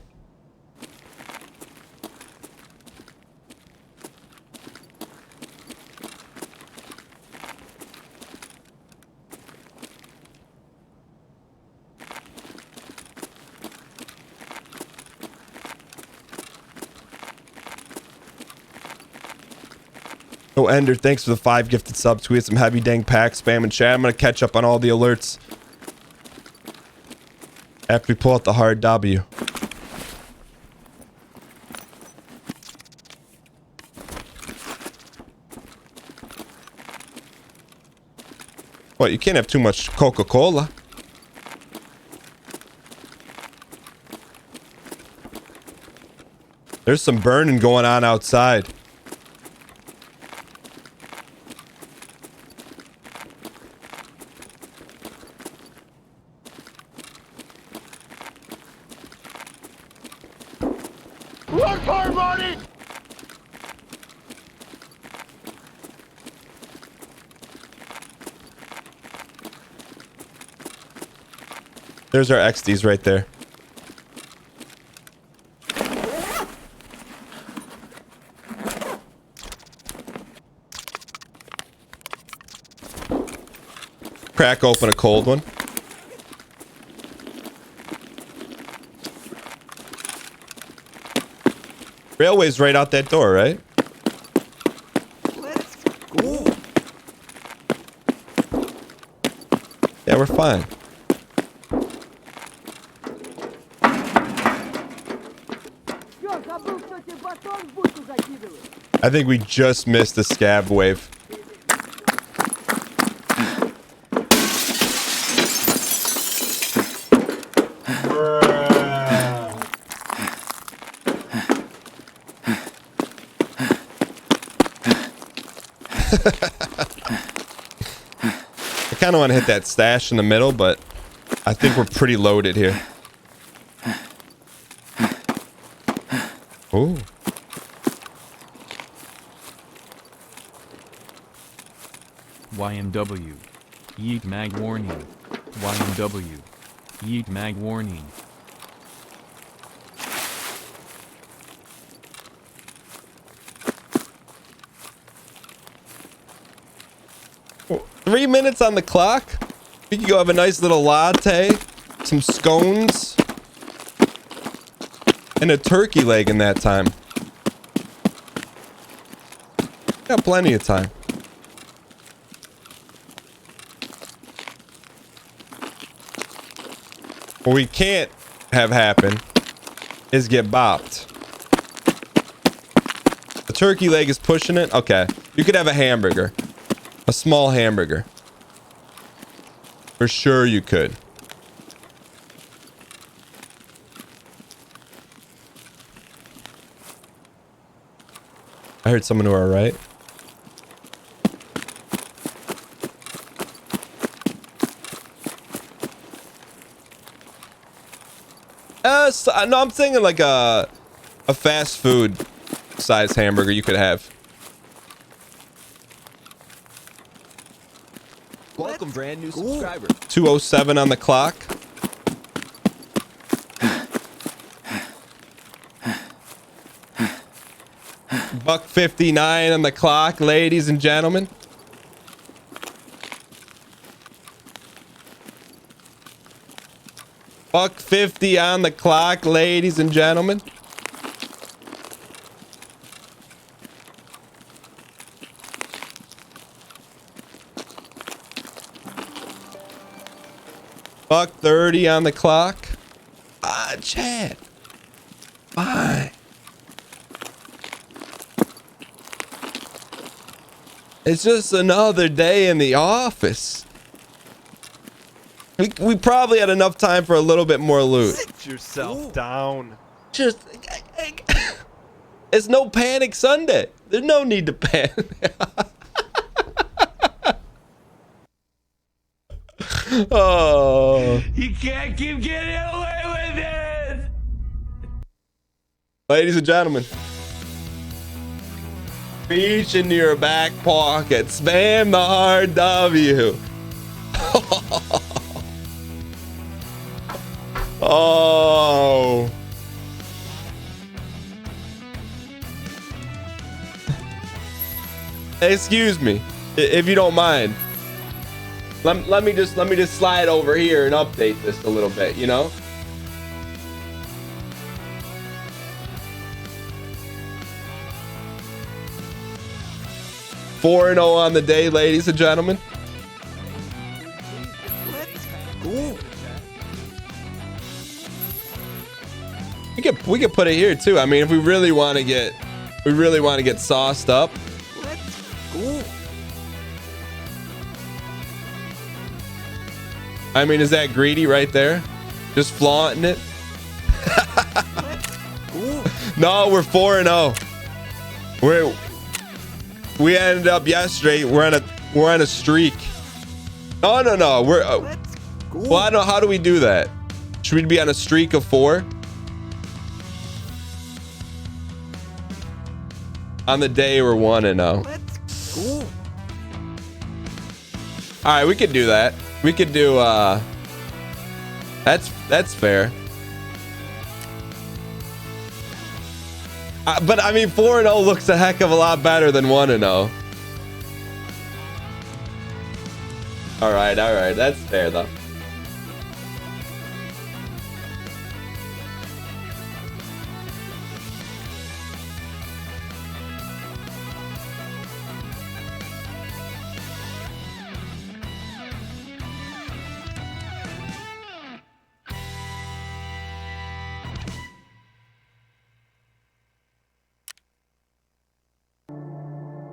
A: Oh, Ender, thanks for the 5 gifted subs. We had some heavy dang pack spam and chat. I'm going to catch up on all the alerts after we pull out the hard W. What, you can't have too much Coca-Cola. There's some burning going on outside.
B: Work hard, Marty!
A: There's our XDs right there. Crack open a cold one. Railway's right out that door, right?
D: Let's go.
A: Yeah, we're fine. I think we just missed the scab wave. I kind of want to hit that stash in the middle, but I think we're pretty loaded here. Ooh.
G: YMW. Yeet mag warning. YMW. Yeet mag warning.
A: Well, 3 minutes on the clock. We could go have a nice little latte, some scones, and a turkey leg in that time. Got plenty of time. What we can't have happen is get bopped. The turkey leg is pushing it. Okay. You could have a hamburger. A small hamburger. For sure you could. I heard someone who are right. No, I'm thinking like a fast food size hamburger you could have.
D: Welcome, brand new subscriber.
A: 2:07 on the clock. $1.59 on the clock, ladies and gentlemen. $1.50 on the clock, ladies and gentlemen. $1.30 on the clock. Ah, Chad. Fine. It's just another day in the office. We probably had enough time for a little bit more loot.
C: Sit yourself down.
A: Just, it's no panic Sunday. There's no need to panic. Oh.
B: You can't keep getting away with it!
A: Ladies and gentlemen, reach into your back pocket, spam the hard W. Oh. Excuse me, if you don't mind. Let me just slide over here and update this a little bit, you know? 4-0 on the day, ladies and gentlemen. We could put it here too. I mean, if we really want to get sauced up. I mean, is that greedy right there? Just flaunting it. No, we're 4-0. We ended up yesterday. We're on a streak. No. We're well, I don't know. How do we do that? Should we be on a streak of 4? On the day we're 1-0. All right, we could do that. We could do that's fair. But I mean, 4-0 looks a heck of a lot better than 1-0. All right, that's fair though.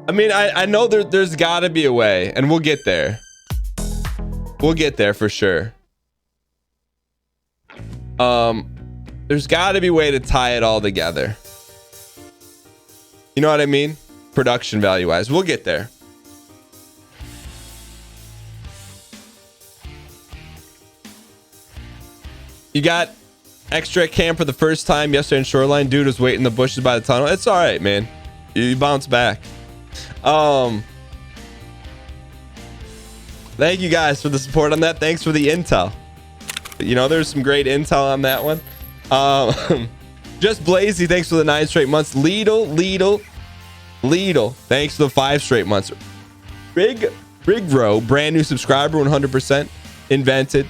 A: I mean, I know there's got to be a way, and we'll get there. We'll get there for sure. There's got to be a way to tie it all together. You know what I mean? Production value wise, we'll get there. You got extra at camp for the first time yesterday in Shoreline. Dude was waiting in the bushes by the tunnel. It's all right, man. You bounce back. Thank you guys for the support on that. Thanks for the intel. You know, there's some great intel on that one. Just Blazy, thanks for the 9 straight months. Lidl, thanks for the 5 straight months. Rigro, brand new subscriber, 100% invented.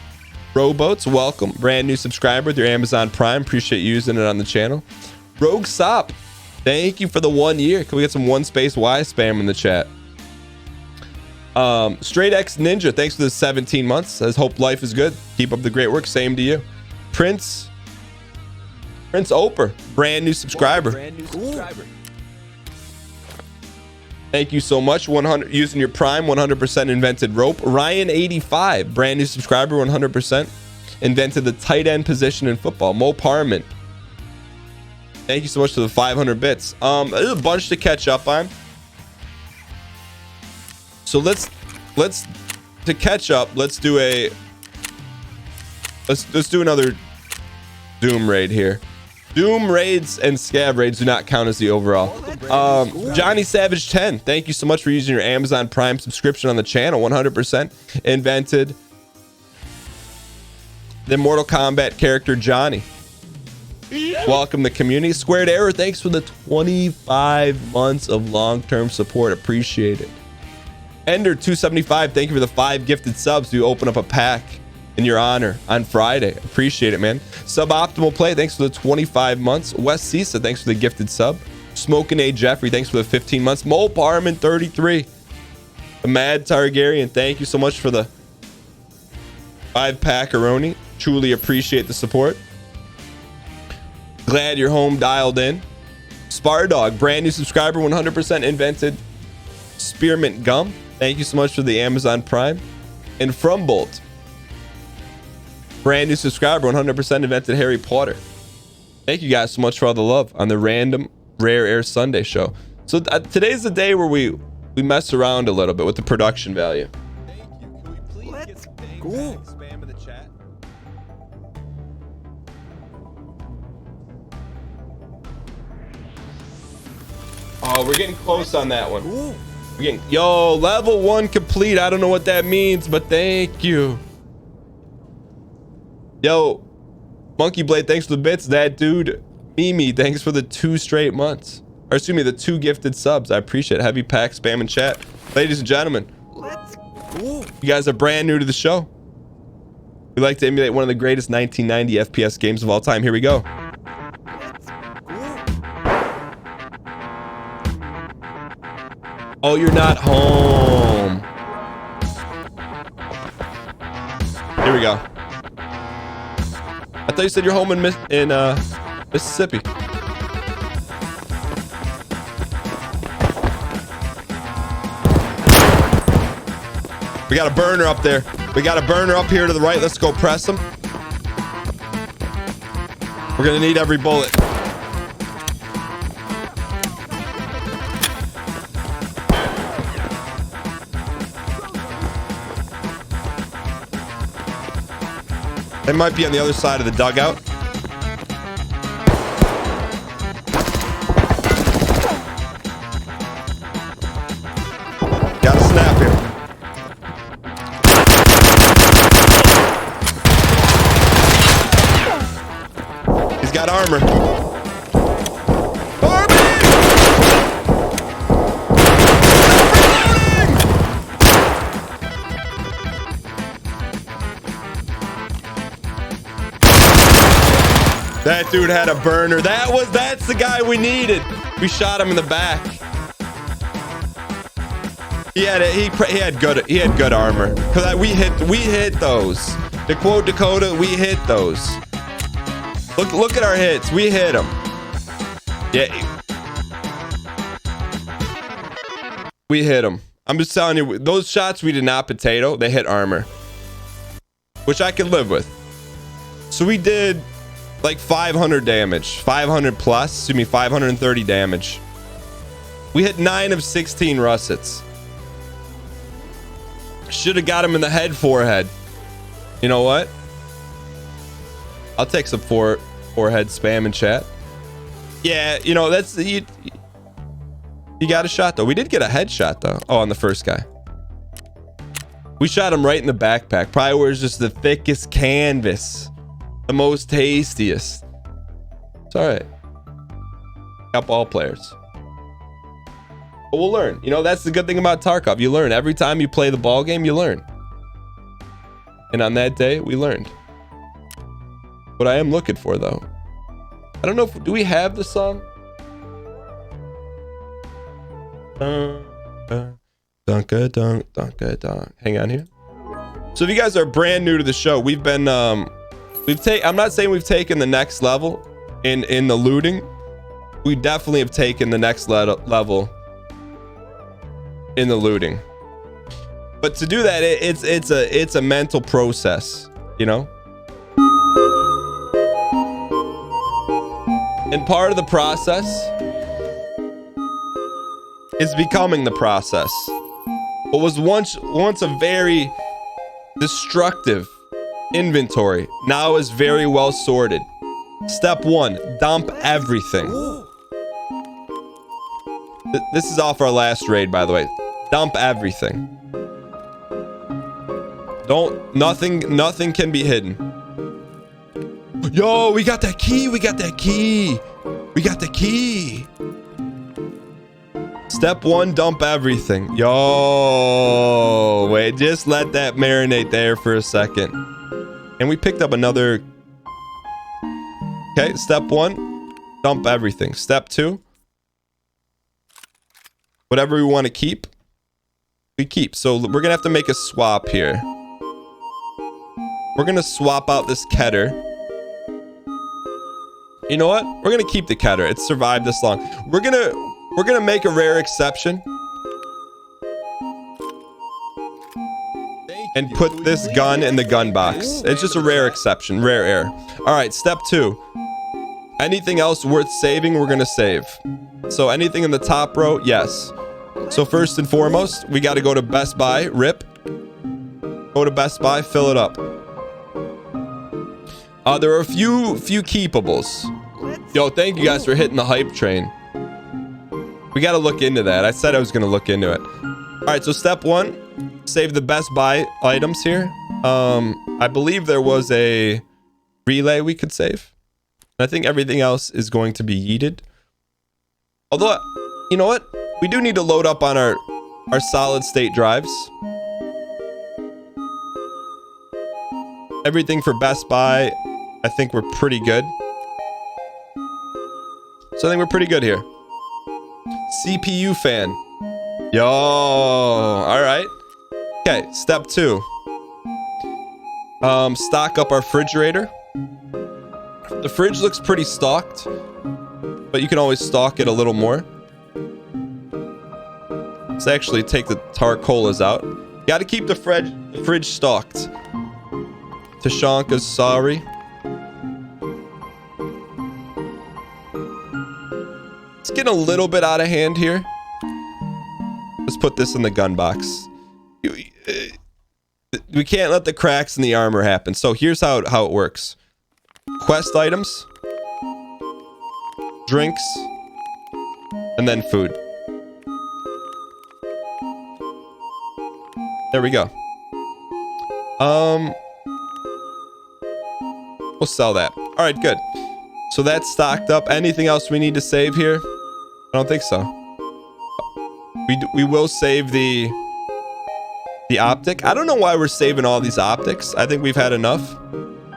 A: Rowboats, welcome, brand new subscriber with your Amazon Prime. Appreciate you using it on the channel. Rogue Sop, thank you for the 1 year. Can we get some 1 space Y spam in the chat? Straight X Ninja, thanks for the 17 months. Says hope life is good. Keep up the great work. Same to you. Prince Oper, brand new subscriber. Thank you so much. 100 using your Prime, 100% invented rope. Ryan 85, brand new subscriber, 100% invented the tight end position in football. Mo Parman, thank you so much for the 500 bits. There's a bunch to catch up on. So let's to catch up. Let's do another Doom raid here. Doom raids and Scav raids do not count as the overall. Johnny Savage 10, thank you so much for using your Amazon Prime subscription on the channel. 100% invented the Mortal Kombat character Johnny. Welcome to community. Squared Error, thanks for the 25 months of long-term support. Appreciate it. Ender 275, thank you for the 5 gifted subs. You open up a pack in your honor on Friday. Appreciate it, man. Suboptimal Play, thanks for the 25 months. Wes Sisa, thanks for the gifted sub. Smoking A Jeffrey, thanks for the 15 months. Mo Parman 33. The Mad Targaryen, thank you so much for the 5 packaroni. Truly appreciate the support. Glad you're home dialed in. Spardog, brand new subscriber, 100% invented Spearmint Gum. Thank you so much for the Amazon Prime. And Frumbolt, brand new subscriber, 100% invented Harry Potter. Thank you guys so much for all the love on the random Rare Air Sunday show. So today's the day where we mess around a little bit with the production value. Thank you. Can we please get some spam in the chat? Oh, we're getting close on that one. We're getting, yo, level 1 complete. I don't know what that means, but thank you. Yo, Monkey Blade, thanks for the bits. That dude, Mimi, thanks for the 2 straight months. Or excuse me, the 2 gifted subs. I appreciate it. Heavy pack, spam in chat. Ladies and gentlemen, you guys are brand new to the show. We like to emulate one of the greatest 1990 FPS games of all time. Here we go. Oh, you're not home. Here we go. I thought you said you're home in Mississippi. We got a burner up there. We got a burner up here to the right. Let's go press him. We're gonna need every bullet. They might be on the other side of the dugout. Got a snap here. He's got armor. That dude had a burner. That's the guy we needed. We shot him in the back. He had good armor. Cause we hit those. To quote Dakota, we hit those. Look at our hits. We hit them. Yeah. We hit them. I'm just telling you, those shots we did not potato. They hit armor, which I can live with. So we did like 500 damage, 500 plus, excuse me, 530 damage. We hit 9 of 16 russets. Should have got him in the head, forehead. You know what? I'll take some forehead spam in chat. Yeah, you know, that's you got a shot though. We did get a headshot though. Oh, on the first guy. We shot him right in the backpack. Probably where it's just the thickest canvas. The most tastiest. It's all right. Got ball players. But we'll learn. You know, that's the good thing about Tarkov. You learn. Every time you play the ball game, you learn. And on that day, we learned. What I am looking for, though. I don't know if... Do we have the song? Dunka dunk, dunka dunk. Hang on here. So if you guys are brand new to the show, we've been... I'm not saying we've taken the next level in the looting. We definitely have taken the next level in the looting. But to do that, it's a mental process, you know? And part of the process is becoming the process. What was once a very destructive inventory now is very well sorted. Step 1, dump everything. This is off our last raid, by the way. Dump everything. Nothing can be hidden. Yo, we got that key. We got that key. Step 1, dump everything. Yo, wait, just let that marinate there for a second. And we picked up another. Okay, step 1, dump everything. Step 2, whatever we want to keep, we keep. So we're gonna have to make a swap here. We're gonna swap out this Keter. You know what? We're gonna keep the Keter. It's survived this long. We're gonna make a rare exception and put this gun in the gun box. It's just a rare exception, rare air. All right, step 2. Anything else worth saving, we're gonna save. So anything in the top row, yes. So first and foremost, we got to go to Best Buy. Rip. Go to Best Buy, fill it up. There are a few keepables. Yo, thank you guys for hitting the hype train. We got to look into that. I said I was gonna look into it. All right, so step 1, save the Best Buy items here. I believe there was a relay we could save. I think everything else is going to be yeeted. Although, you know what? We do need to load up on our solid state drives. Everything for Best Buy, I think we're pretty good. So I think we're pretty good here. CPU fan. Yo, all right. Okay, step 2. Stock up our refrigerator. The fridge looks pretty stocked, but you can always stock it a little more. Let's actually take the Tarcolas out. Got to keep the fridge stocked. Tashanka's sorry. It's getting a little bit out of hand here. Let's put this in the gun box. We can't let the cracks in the armor happen. So here's how it works. Quest items, drinks, and then food. There we go. We'll sell that. All right, good. So that's stocked up. Anything else we need to save here? I don't think so. We will save the optic. I don't know why we're saving all these optics. I think we've had enough,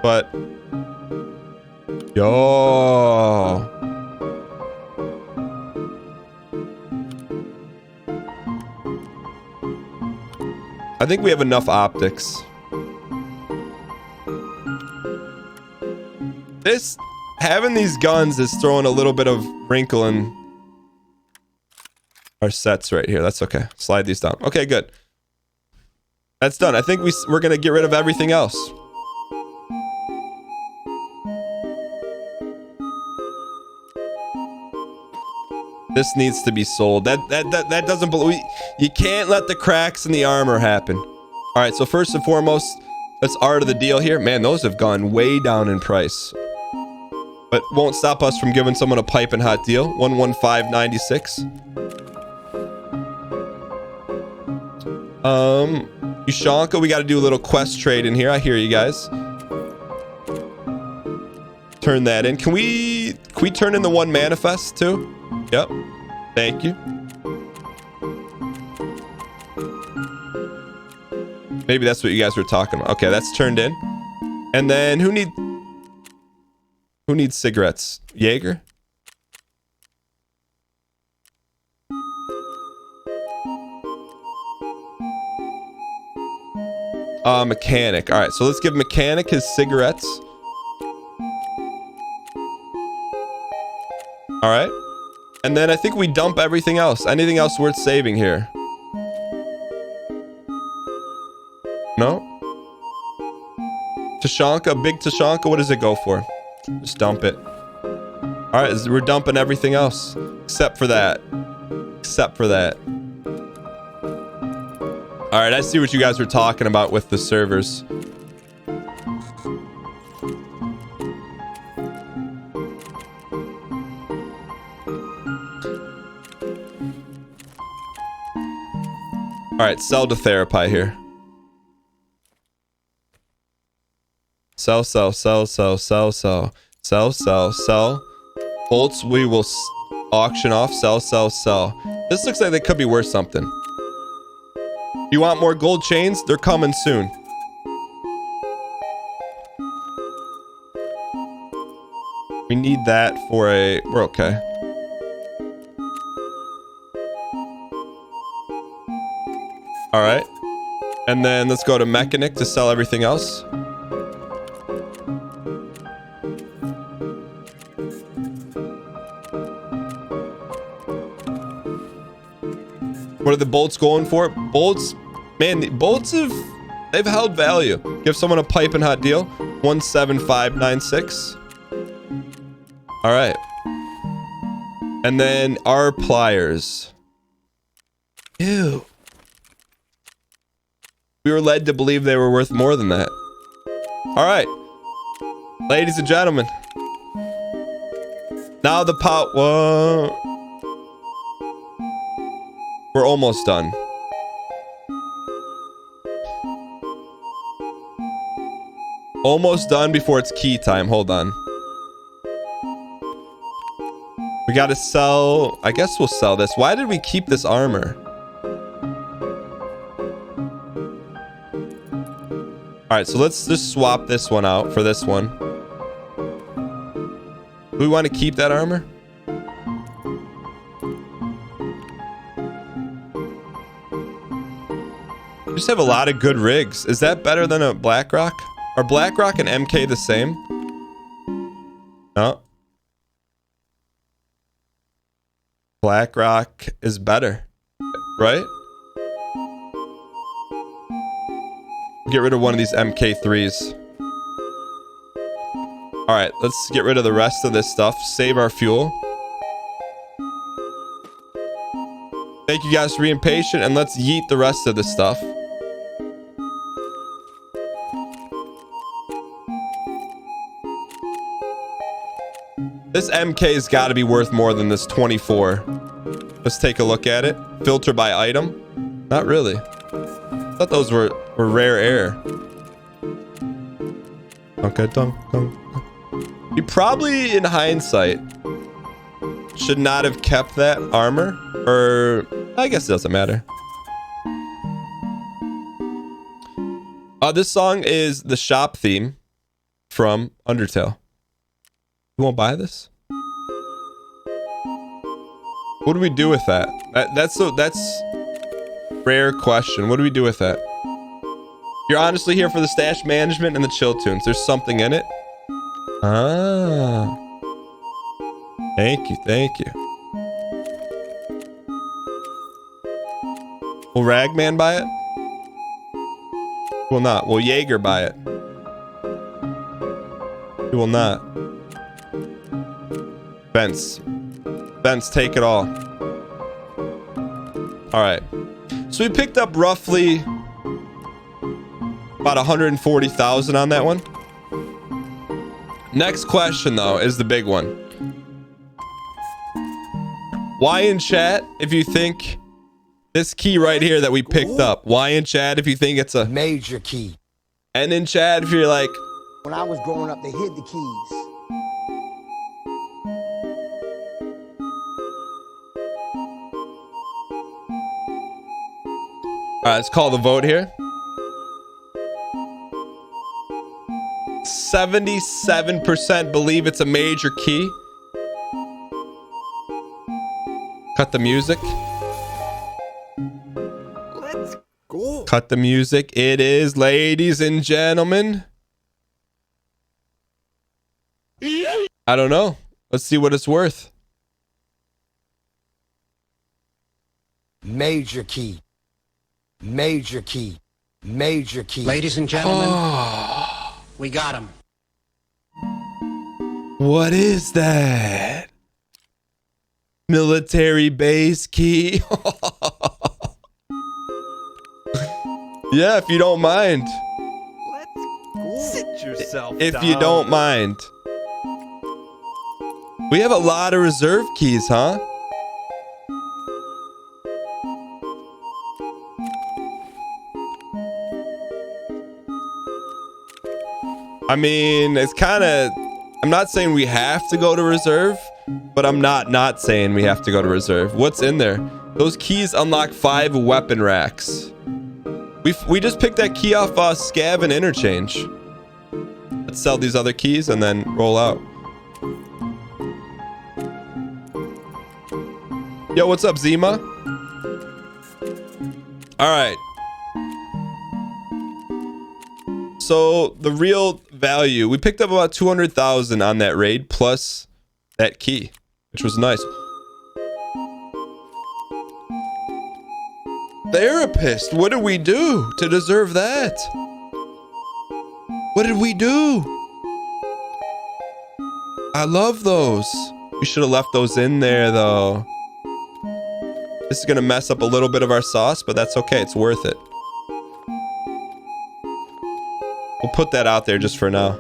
A: but yo. I think we have enough optics. Having these guns is throwing a little bit of wrinkle in our sets right here. That's okay. Slide these down. Okay, good. That's done. I think we're gonna get rid of everything else. This needs to be sold. That doesn't believe. You can't let the cracks in the armor happen. All right. So first and foremost, that's art of the deal here. Man, those have gone way down in price, but won't stop us from giving someone a piping hot deal. 115.96. Ushanka, we got to do a little quest trade in here. I hear you guys. Turn that in. Can we turn in the one manifest too? Yep. Thank you. Maybe that's what you guys were talking about. Okay, that's turned in. And then who needs cigarettes? Jaeger? Mechanic. All right, so let's give Mechanic his cigarettes. All right. And then I think we dump everything else. Anything else worth saving here? No? Tashanka, big Tashanka, what does it go for? Just dump it. All right, we're dumping everything else. Except for that. Except for that. All right, I see what you guys were talking about with the servers. All right, sell to Therapy here. Sell. Bolts we will auction off. Sell. This looks like they could be worth something. You want more gold chains? They're coming soon. We need that for a... We're okay. All right. And then let's go to Mechanic to sell everything else. What are the bolts going for? Bolts, man, the bolts they've held value. Give someone a piping hot deal. 175.96. All right. And then our pliers. Ew. We were led to believe they were worth more than that. All right. Ladies and gentlemen. Now the pot. Whoa. We're almost done. Almost done before it's key time. Hold on. We gotta sell. I guess we'll sell this. Why did we keep this armor? All right, so let's just swap this one out for this one. Do we want to keep that armor? just have a lot of good rigs. Is that better than a BlackRock? Are BlackRock and MK the same? No. BlackRock is better, right? Get rid of one of these MK3s. All right, let's get rid of the rest of this stuff. Save our fuel. Thank you guys for being patient, and let's yeet the rest of this stuff. This MK's got to be worth more than this 24. Let's take a look at it. Filter by item. Not really. I thought those were rare air. Okay, dunk. You probably, in hindsight, should not have kept that armor. Or, I guess it doesn't matter. This song is the shop theme from Undertale. You won't buy this? What do we do with that? That's rare question. What do we do with that? You're honestly here for the stash management and the chill tunes. There's something in it. Ah. Thank you. Will Ragman buy it? Will not. Will Jaeger buy it? He will not. Fence, take it all. All right. So we picked up roughly about 140,000 on that one. Next question, though, is the big one. Why in chat if you think this key right here that we picked up? Why in chat if you think it's a
B: Major key.
A: And in chat if you're like,
B: When I was growing up, they hid the keys.
A: all right, let's call the vote here. 77% believe it's a major key. Cut the music.
C: Let's go.
A: Cut the music. It is, ladies and gentlemen. I don't know. Let's see what it's worth.
B: Major key. Major key. Major key.
F: Ladies and gentlemen, we got him.
A: What is that? Military base key. Yeah, if you don't mind.
C: Let's go. Sit yourself
A: If
C: down.
A: you don't mind. We have a lot of reserve keys, huh? I mean, it's kind of... I'm not saying we have to go to reserve, but I'm not saying we have to go to reserve. What's in there? Those keys unlock 5 weapon racks. We just picked that key off Scav and Interchange. Let's sell these other keys and then roll out. Yo, what's up, Zima? All right. So the real value, we picked up about 200,000 on that raid plus that key, which was nice. Therapist, what did we do to deserve that? What did we do? I love those. We should have left those in there though. This is gonna mess up a little bit of our sauce, but that's okay, it's worth it. We'll put that out there just for now.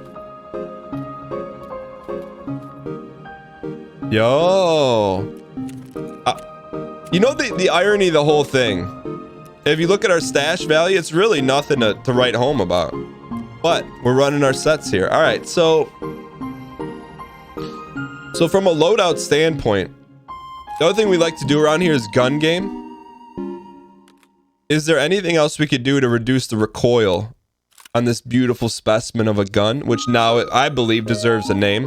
A: Yo. You know the irony of the whole thing? If you look at our stash value, it's really nothing to write home about. But we're running our sets here. All right, so from a loadout standpoint, the other thing we like to do around here is gun game. Is there anything else we could do to reduce the recoil on this beautiful specimen of a gun, which now I believe deserves a name?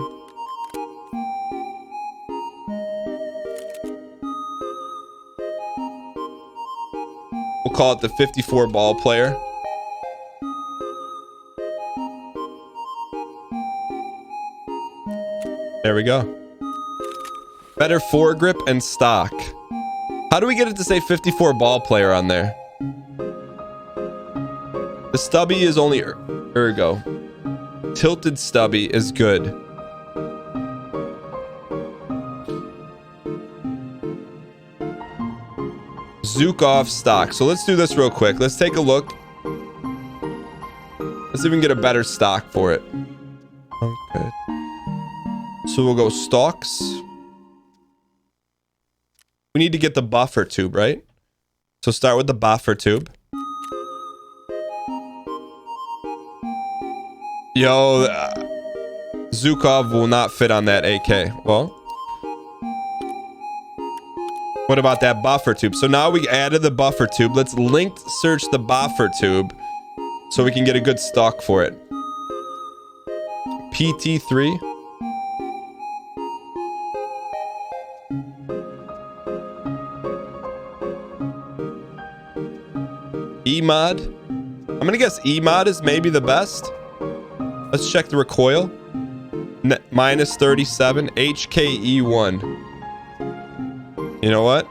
A: We'll call it the 54 ball player. There we go. Better foregrip and stock. How do we get it to say 54 ball player on there? The stubby is only ergo. Tilted stubby is good. Zukov stock. So let's do this real quick. Let's take a look. Let's even get a better stock for it. Okay. So we'll go stocks. We need to get the buffer tube, right? So start with the buffer tube. Yo, Zukov will not fit on that AK. Well, what about that buffer tube? So now we added the buffer tube. Let's link search the buffer tube so we can get a good stock for it. PT3. E-mod. I'm gonna guess E-mod is maybe the best. Let's check the recoil. Minus 37. HKE1. You know what?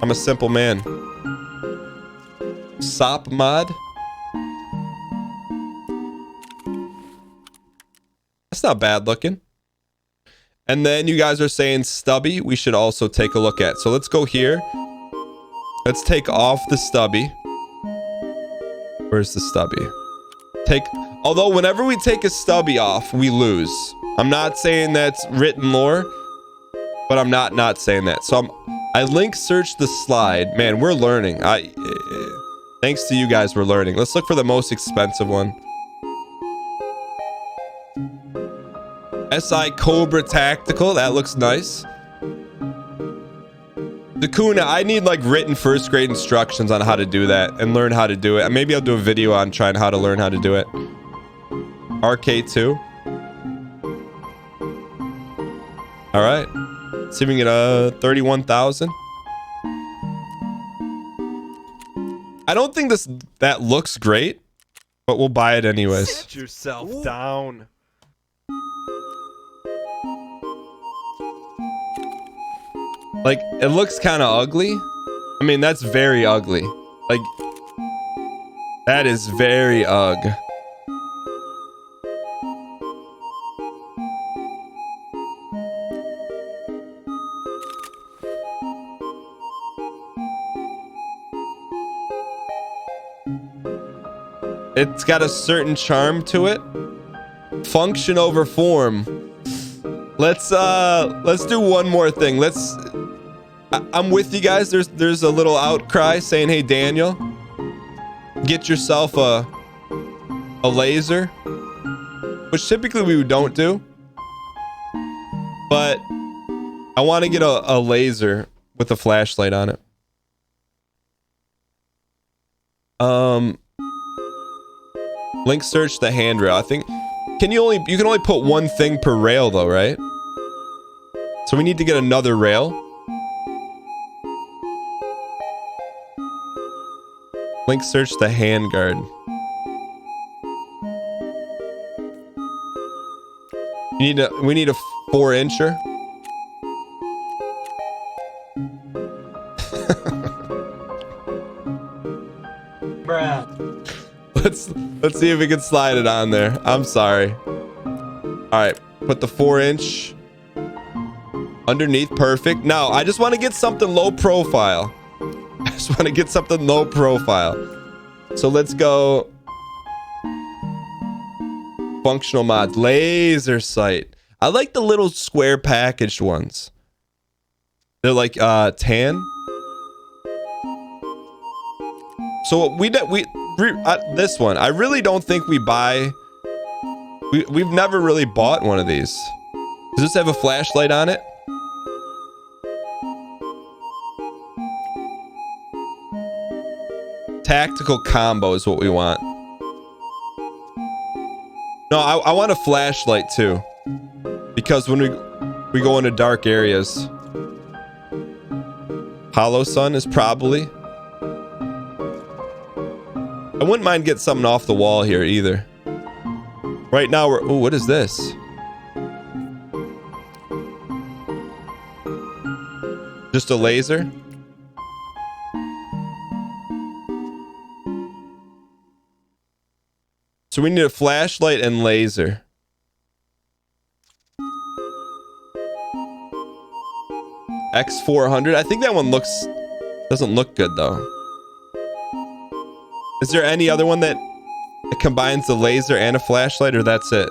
A: I'm a simple man. SOP mod. That's not bad looking. And then you guys are saying stubby we should also take a look at. So let's go here. Let's take off the stubby. Where's the stubby? Although whenever we take a stubby off, we lose. I'm not saying that's written lore, but I'm not saying that. So I link search the slide. Man, we're learning. Thanks to you guys, we're learning. Let's look for the most expensive one. SI Cobra Tactical. That looks nice. Dakuna, I need like written first grade instructions on how to do that and learn how to do it. Maybe I'll do a video on trying how to learn how to do it. RK2. All right. See if we can get 31,000. I don't think that looks great, but we'll buy it anyways.
C: Sit yourself down.
A: Like, it looks kind of ugly. I mean, that's very ugly. Like, that is very ugh. It's got a certain charm to it. Function over form. Let's do one more thing. I'm with you guys. There's a little outcry saying, "Hey Daniel, get yourself a laser," which typically we don't do. But I want to get a laser with a flashlight on it. Link search the handrail. I think you can only put one thing per rail though, right? So we need to get another rail. Link search the handguard. We need a 4-incher.
F: Bruh.
A: Let's see if we can slide it on there. I'm sorry. All right, put the 4-inch underneath. Perfect. Now I just want to get something low profile. So let's go functional mods. Laser sight. I like the little square packaged ones. They're like tan. So this one, I really don't think we buy. We've never really bought one of these. Does this have a flashlight on it? Tactical combo is what we want. No, I want a flashlight too, because when we go into dark areas. Hollow Sun is probably. I wouldn't mind getting something off the wall here either. Right now we're... Oh, what is this? Just a laser? So we need a flashlight and laser. X400. I think that one doesn't look good though. Is there any other one that combines the laser and a flashlight, or that's it?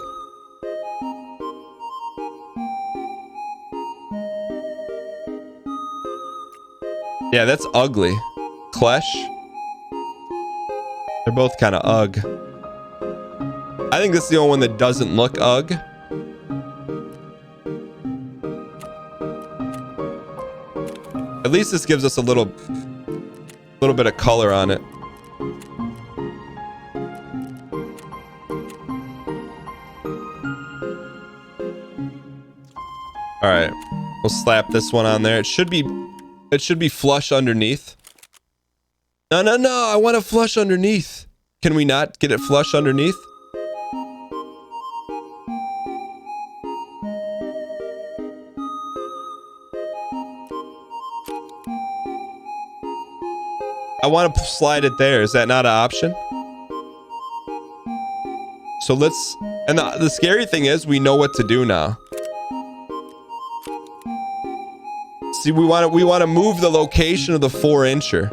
A: Yeah, that's ugly. Klesh. They're both kind of ugh. I think this is the only one that doesn't look ugh. At least this gives us a little bit of color on it. All right, we'll slap this one on there. It should be flush underneath. No, I want to flush underneath. Can we not get it flush underneath? I want to slide it there. Is that not an option? So let's... And the scary thing is we know what to do now. See, we want to move the location of the 4-incher.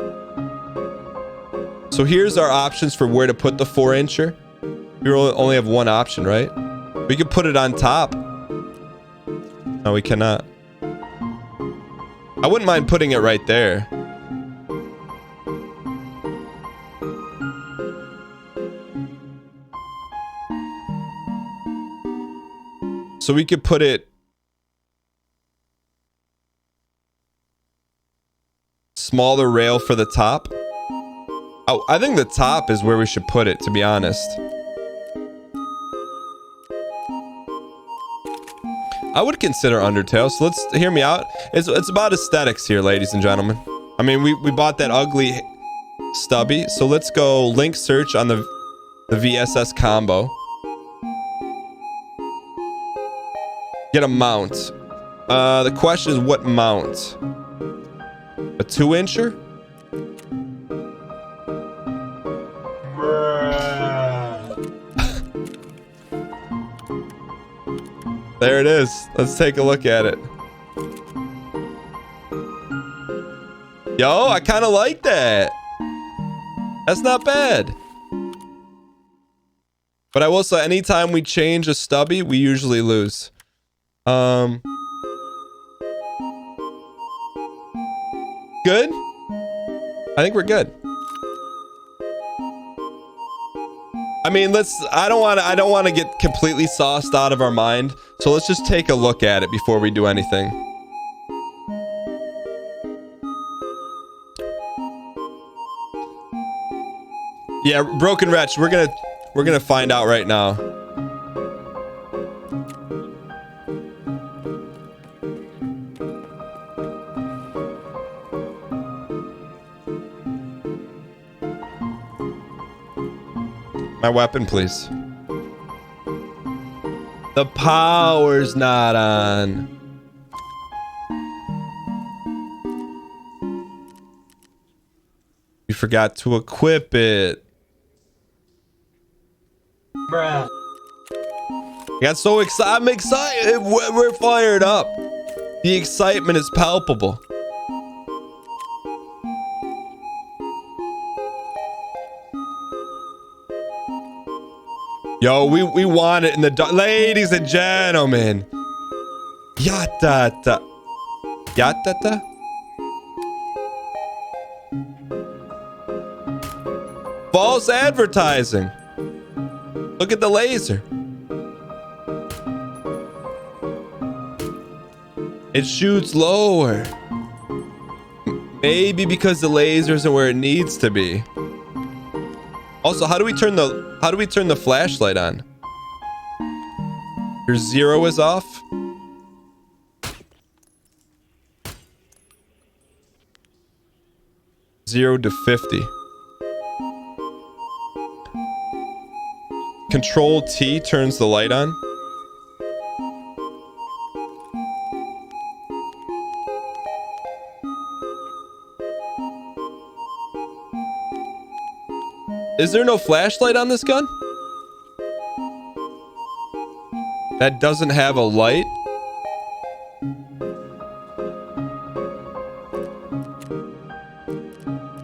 A: So here's our options for where to put the 4-incher. We only have one option, right? We could put it on top. No, we cannot. I wouldn't mind putting it right there. So we could put it smaller rail for the top. Oh, I think the top is where we should put it, to be honest. I would consider Undertale, so let's hear me out. It's about aesthetics here, ladies and gentlemen. I mean, we bought that ugly stubby, so let's go link search on the VSS combo. Get a mount. The question is what mount? A 2-incher? There it is. Let's take a look at it. Yo, I kind of like that. That's not bad. But I will say, anytime we change a stubby, we usually lose. Good? I think we're good. I mean, I don't want to get completely sauced out of our mind. So let's just take a look at it before we do anything. Yeah, Broken Wretch, we're gonna find out right now. My weapon, please. The power's not on. You forgot to equip it.
F: Bruh.
A: I got so excited. I'm excited. We're fired up. The excitement is palpable. Yo, we want it in the dark. Ladies and gentlemen. Yatata. Yatata? False advertising. Look at the laser. It shoots lower. Maybe because the laser isn't where it needs to be. Also, how do we turn the flashlight on? Your 0 is off. Zero to 50. Control T turns the light on. Is there no flashlight on this gun? That doesn't have a light?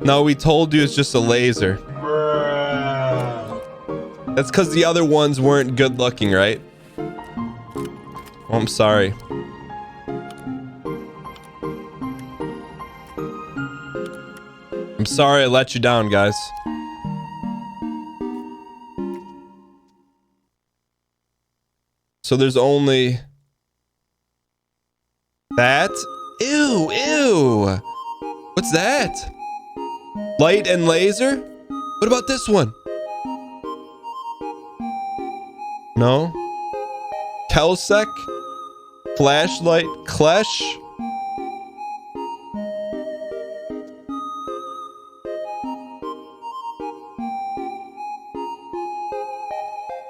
A: No, we told you it's just a laser. That's because the other ones weren't good looking, right? Oh, I'm sorry. I'm sorry I let you down, guys. So there's only that. Ew, ew. What's that? Light and laser? What about this one? No. Kelsec? Flashlight? Klesh?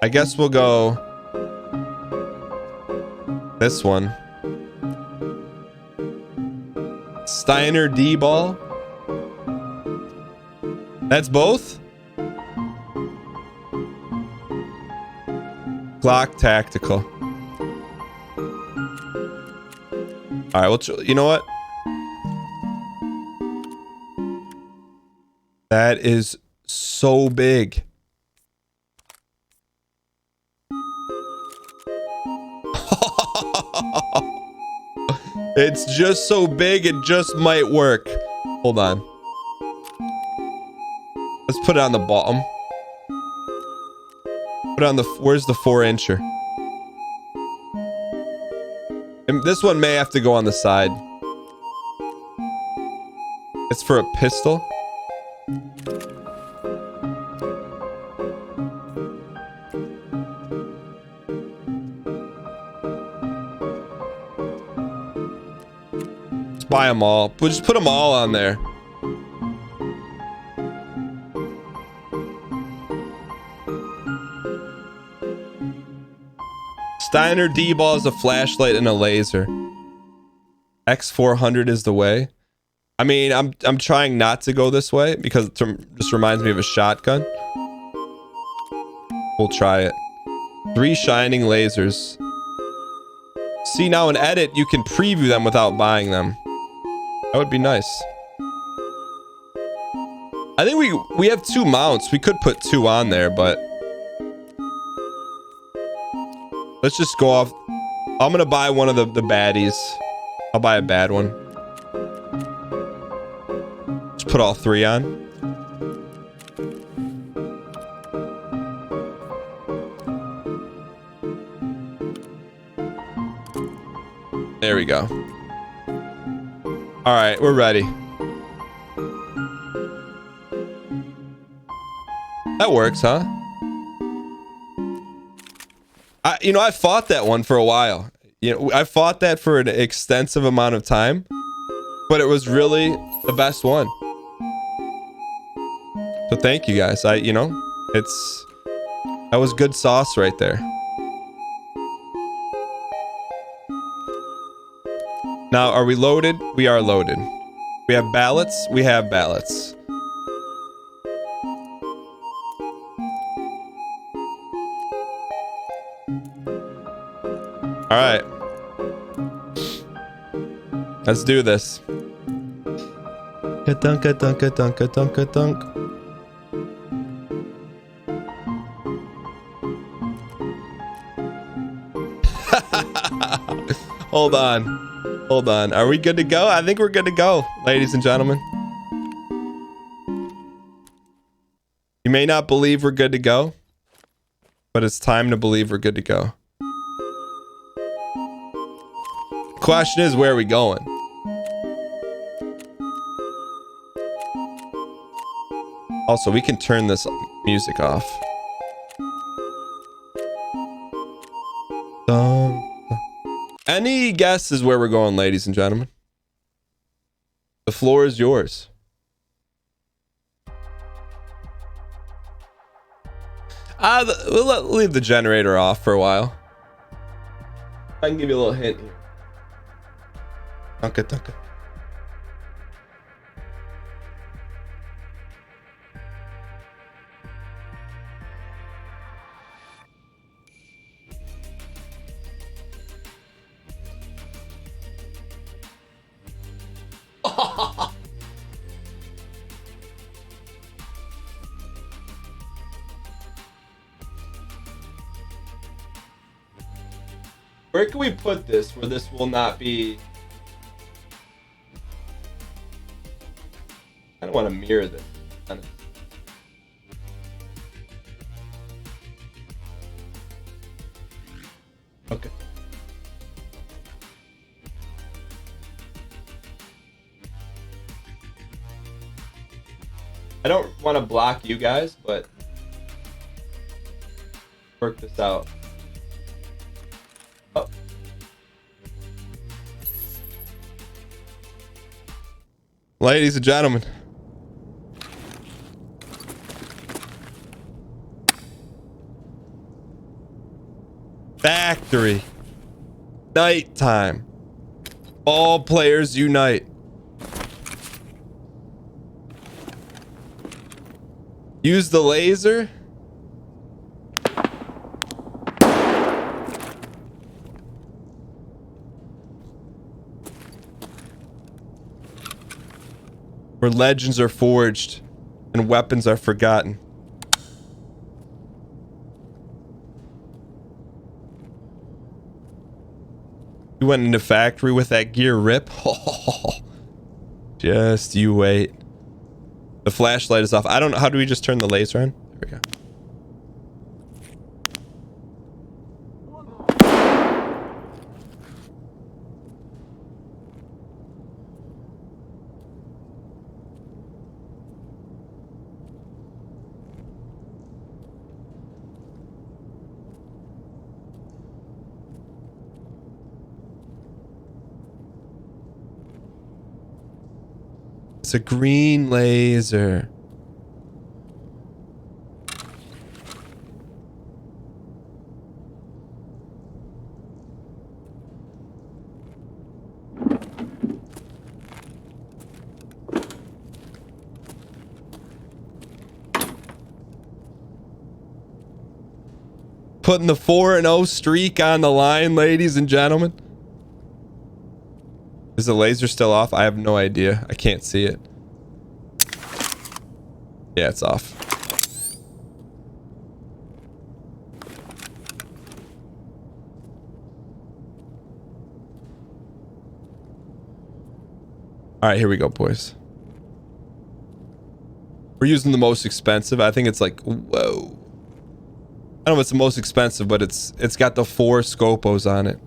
A: I guess we'll go this one. Steiner D-ball. That's both? Glock tactical. All right, well, you know what? That is so big. It's just so big, it just might work. Hold on. Let's put it on the bottom. Put it on the, where's the 4-incher? And this one may have to go on the side. It's for a pistol. Let's buy them all. We'll just put them all on there. Steiner D-ball is a flashlight and a laser. X400 is the way. I mean, I'm trying not to go this way because it just reminds me of a shotgun. We'll try it. 3 shining lasers. See, now in edit, you can preview them without buying them. That would be nice. I think we have 2 mounts. We could put 2 on there, but let's just go off. I'm gonna buy one of the baddies. I'll buy a bad one. Just put all 3 on. There we go. All right, we're ready. That works, huh? I fought that one for a while. I fought that for an extensive amount of time, but it was really the best one. So thank you guys. That was good sauce right there. Now, are we loaded? We are loaded. We have ballots? We have ballots. All right. Let's do this. Ka-dunk, ka-dunk, ka-dunk, ka-dunk, ka-dunk. Hold on. Hold on. Are we good to go? I think we're good to go, ladies and gentlemen. You may not believe we're good to go, but it's time to believe we're good to go. Question is, where are we going? Also, we can turn this music off. Any guesses where we're going, ladies and gentlemen? The floor is yours. We'll leave the generator off for a while. I can give you a little hint here. Dunka. Where can we put this where this will not be... I don't want to mirror this. Okay. I don't want to block you guys, but work this out. Oh. Ladies and gentlemen. Factory. Nighttime. All players unite. Use the laser. Where legends are forged and weapons are forgotten. You went into factory with that gear, Rip? Just you wait. The flashlight is off. I don't know. How do we just turn the laser on? There we go. It's a green laser. Putting the 4-0 streak on the line, ladies and gentlemen. Is the laser still off? I have no idea. I can't see it. Yeah, it's off. All right, here we go, boys. We're using the most expensive. I think it's like, whoa. I don't know if it's the most expensive, but it's got the 4 scopos on it.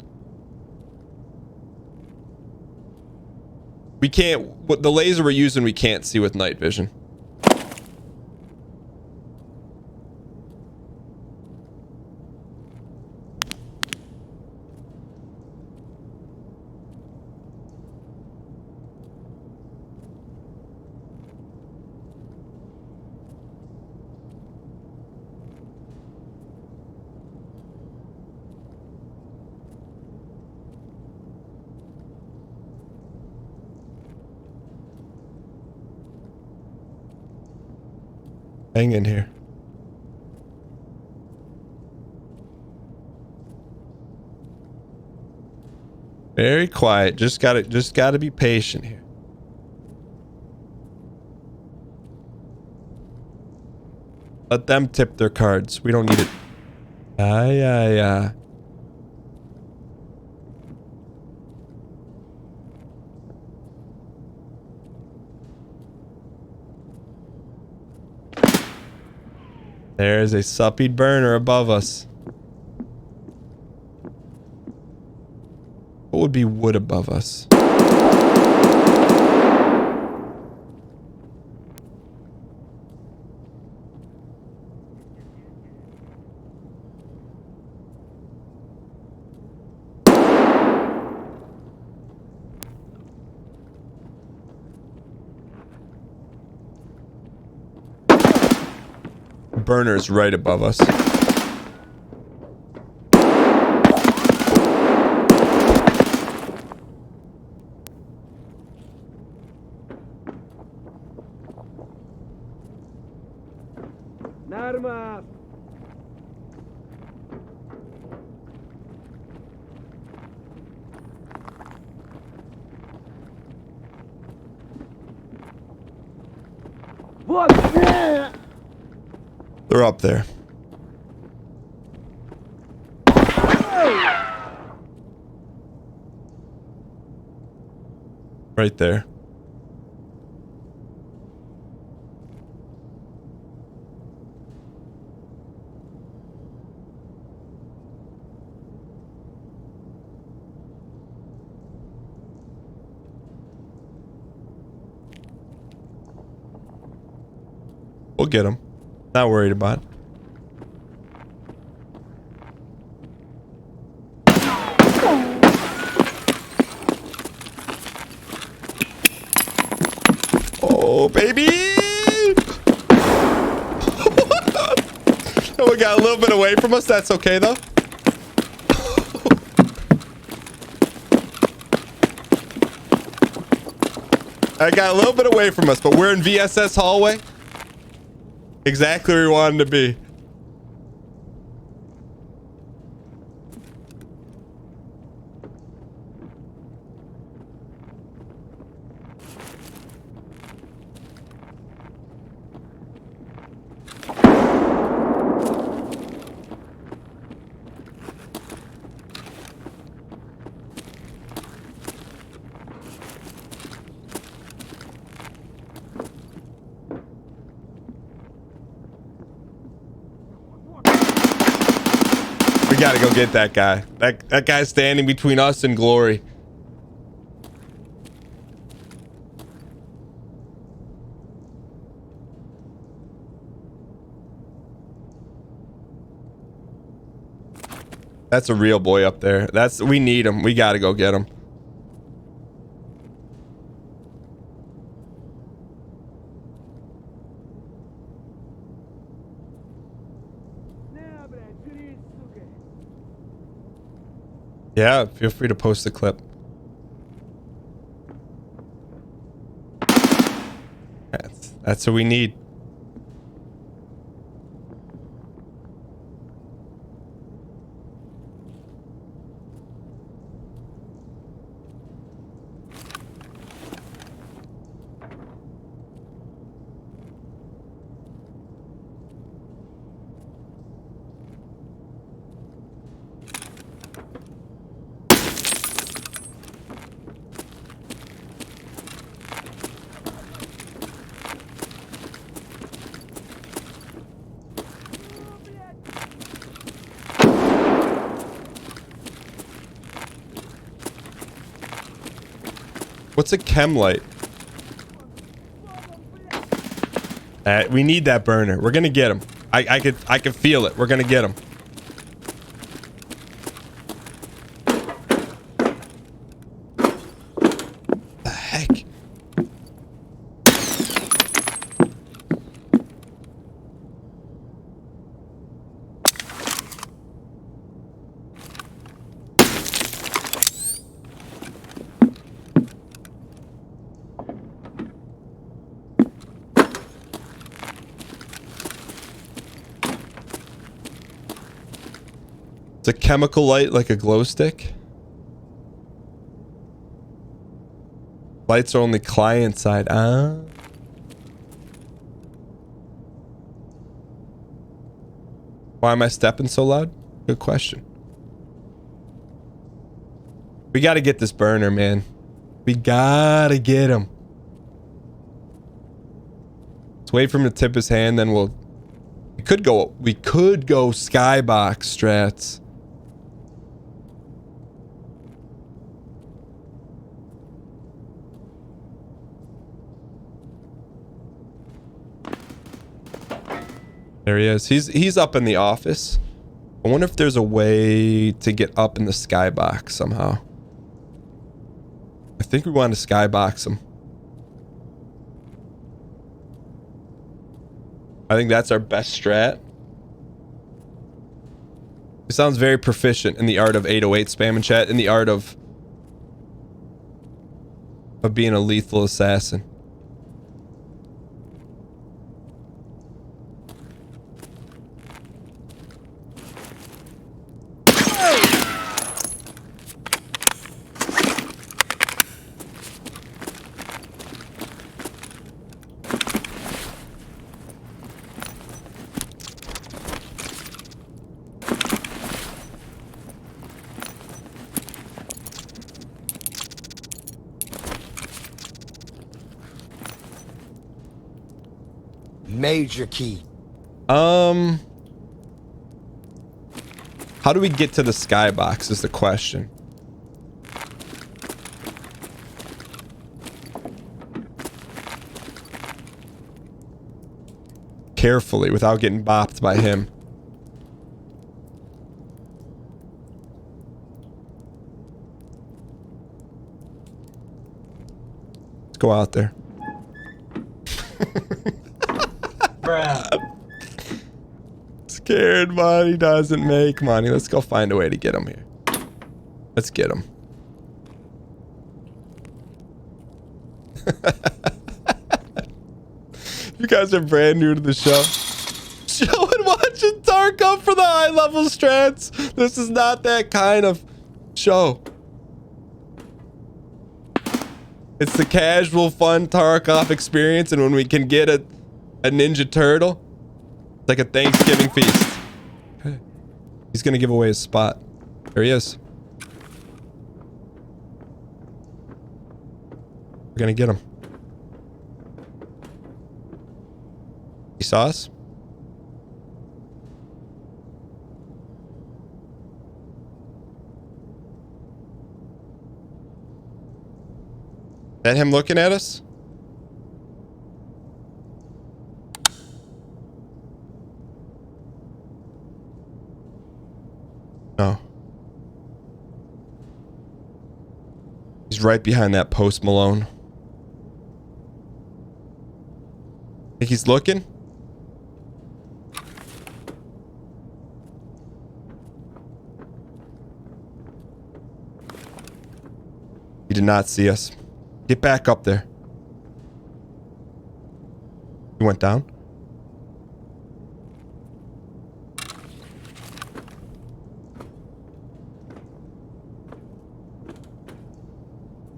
A: We can't, what the laser we're using, we can't see with night vision. Hang in here. Very quiet. Just gotta be patient here. Let them tip their cards. We don't need it. Yeah. There's a suppied burner above us. What would be wood above us? burner is right above us. They're up there. Right there. We'll get him. Not worried about it. Oh, baby! Oh, we got a little bit away from us. That's okay, though. I got a little bit away from us, but we're in VSS hallway. Exactly where we wanted to be. We gotta go get that guy. That guy's standing between us and glory. That's a real boy up there. We need him. We gotta go get him. Yeah, feel free to post the clip. That's what we need. What's a chem light? We need that burner. We're gonna get him. I could feel it. We're gonna get him. The heck? It's a chemical light like a glow stick. Lights are only client side. Ah. Why am I stepping so loud? Good question. We gotta get this burner, man. We gotta get him. Let's wait for him to tip his hand, then we could go skybox strats. There he is. He's up in the office. I wonder if there's a way to get up in the skybox somehow. I think we want to skybox him. I think that's our best strat. He sounds very proficient in the art of 808 spam and chat, in the art of being a lethal assassin.
B: Major key.
A: How do we get to the skybox is the question. Carefully, without getting bopped by him. Let's go out there. Scared money doesn't make money. Let's go find a way to get him here. Let's get him. You guys are brand new to the show. Show and watching Tarkov for the high level strats. This is not that kind of show. It's the casual, fun Tarkov experience, and when we can get a Ninja Turtle, it's like a Thanksgiving feast. Okay. He's gonna give away his spot. There he is. We're gonna get him. He saw us? Is that him looking at us? No. He's right behind that post, Malone. Think he's looking? He did not see us. Get back up there. He went down.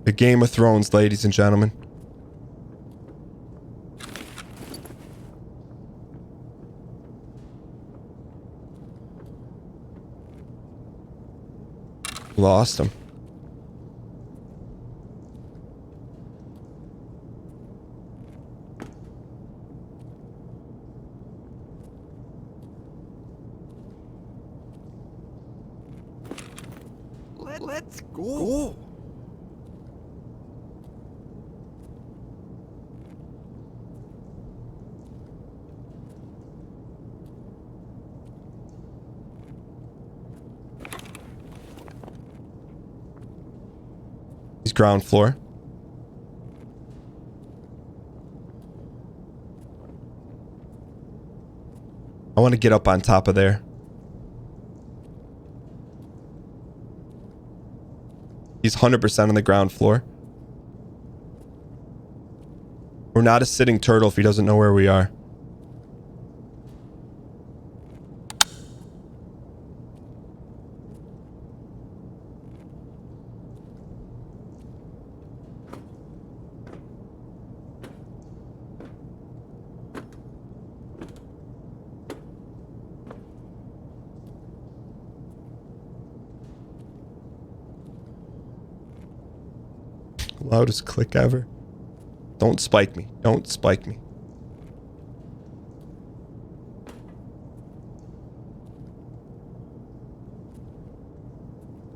A: The Game of Thrones, ladies and gentlemen. Lost him.
C: Let's go.
A: He's ground floor. I want to get up on top of there. He's 100% on the ground floor. We're not a sitting turtle if he doesn't know where we are. Loudest click ever. Don't spike me. Don't spike me.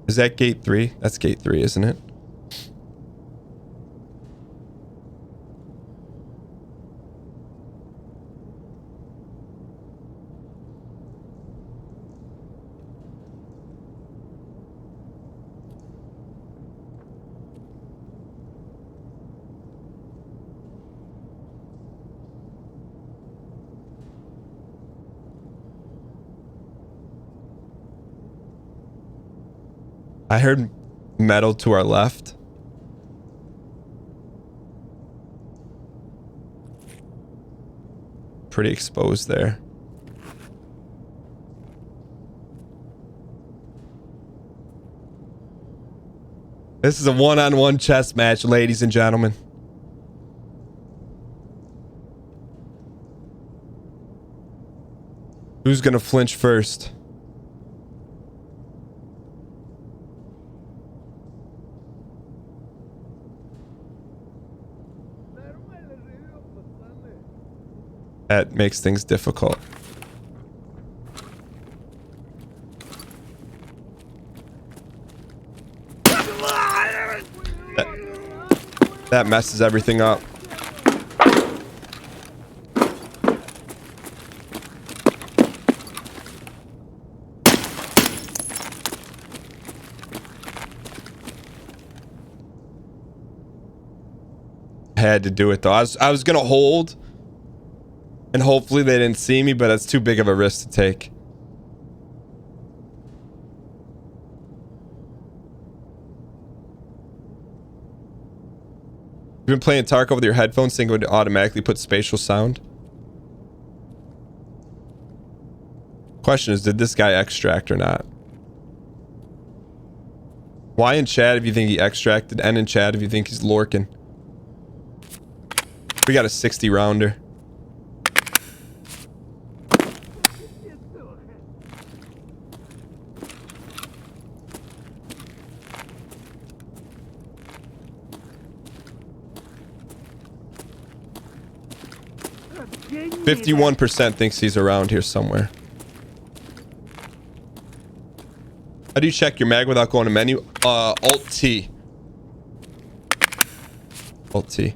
A: Is that gate 3? That's gate 3, isn't it? I heard metal to our left. Pretty exposed there. This is a one-on-one chess match, ladies and gentlemen. Who's gonna flinch first? That makes things difficult. That messes everything up. Had to do it though. I was gonna hold and hopefully they didn't see me, but it's too big of a risk to take. You've been playing Tarkov with your headphones, think it would automatically put spatial sound. Question is, did this guy extract or not? Y in chat if you think he extracted, N in chat if you think he's lurking. We got a 60 rounder.
C: Деньги.
A: 51% thinks he's around here somewhere. How do you check your mag without going to menu? Alt T. Alt T.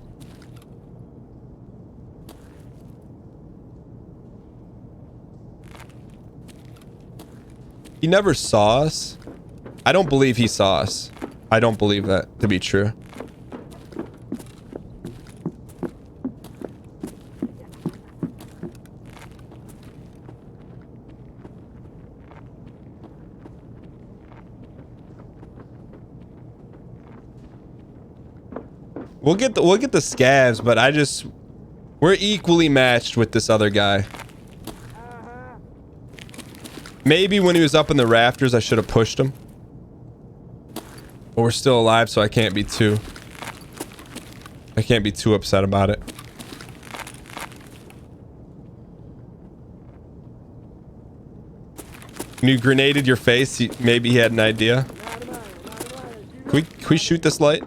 A: He never saw us. I don't believe he saw us. I don't believe that to be true. We'll get the scavs, but we're equally matched with this other guy. Maybe when he was up in the rafters, I should have pushed him. But we're still alive, so I can't be too upset about it. When you grenaded your face, maybe he had an idea. Can we shoot this light?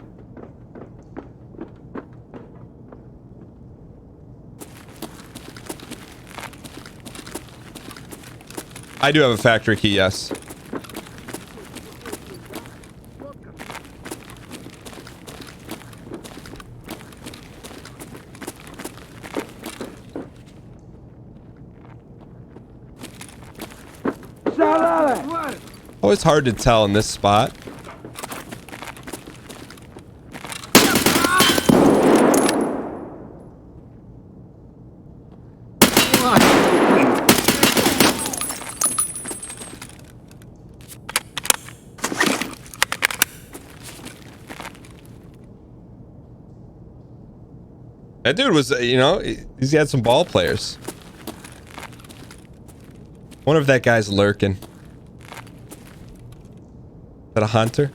A: I do have a factory key, yes. Always hard to tell in this spot. That dude was, you know, he's had some ball players. Wonder if that guy's lurking. Is that a hunter?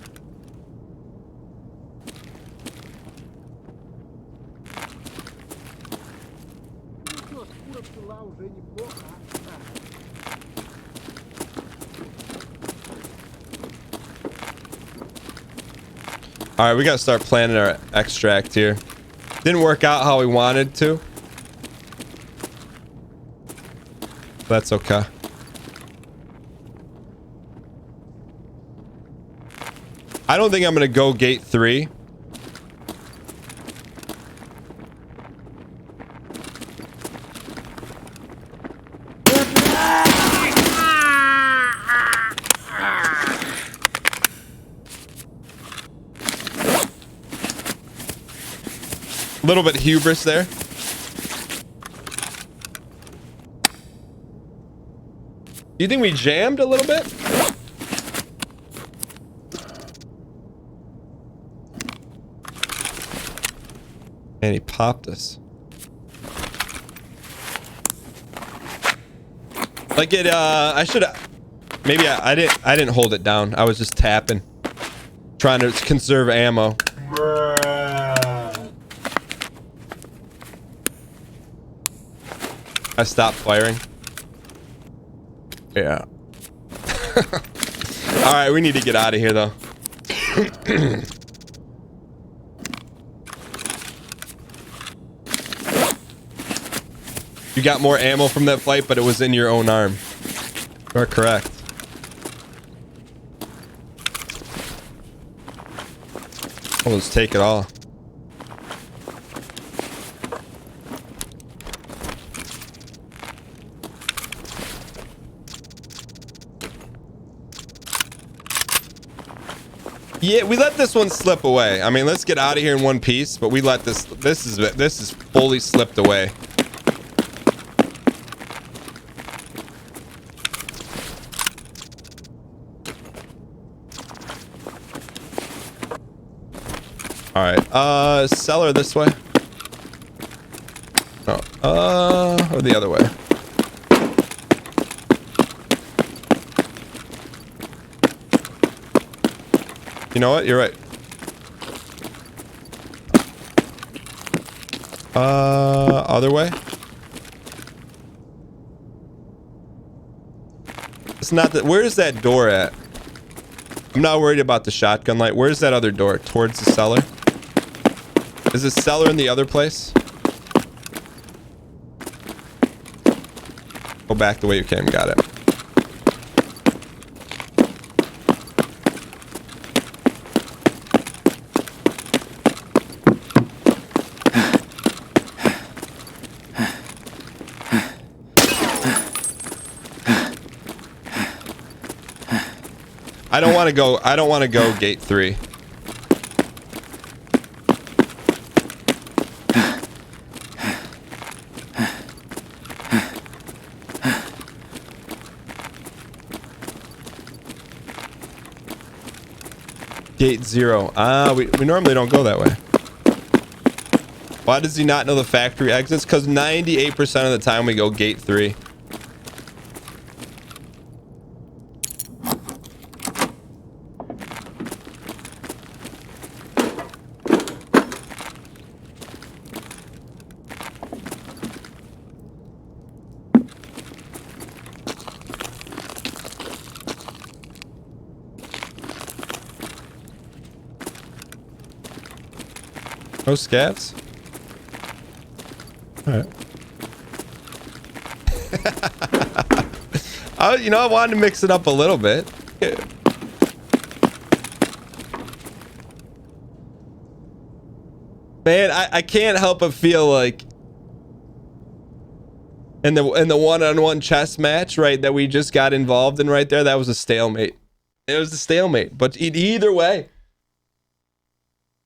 A: All right, we gotta start planning our extract here. Didn't work out how we wanted to. That's okay. I don't think I'm gonna go gate 3. A little bit hubris there. You think we jammed a little bit? And he popped us. Like it, I should have, maybe I didn't hold it down. I was just tapping, trying to conserve ammo. I stopped firing. Yeah. All right, we need to get out of here though. You got more ammo from that fight, but it was in your own arm. You are correct. Well, let's take it all. Yeah, we let this one slip away. I mean, let's get out of here in one piece, but we let this is fully slipped away. All right, cellar this way. Oh, or the other way. You know what? You're right. Other way. It's not that. Where's that door at? I'm not worried about the shotgun light. Where's that other door? Towards the cellar? Is the cellar in the other place? Go back the way you came. Got it. I don't want to go gate 3. Gate 0. We normally don't go that way. Why does he not know the factory exits? Because 98% of the time we go gate 3. No scavs? Alright. I wanted to mix it up a little bit. Yeah. Man, I can't help but feel like in the one-on-one chess match, right, that we just got involved in right there, that was a stalemate. It was a stalemate. But either way,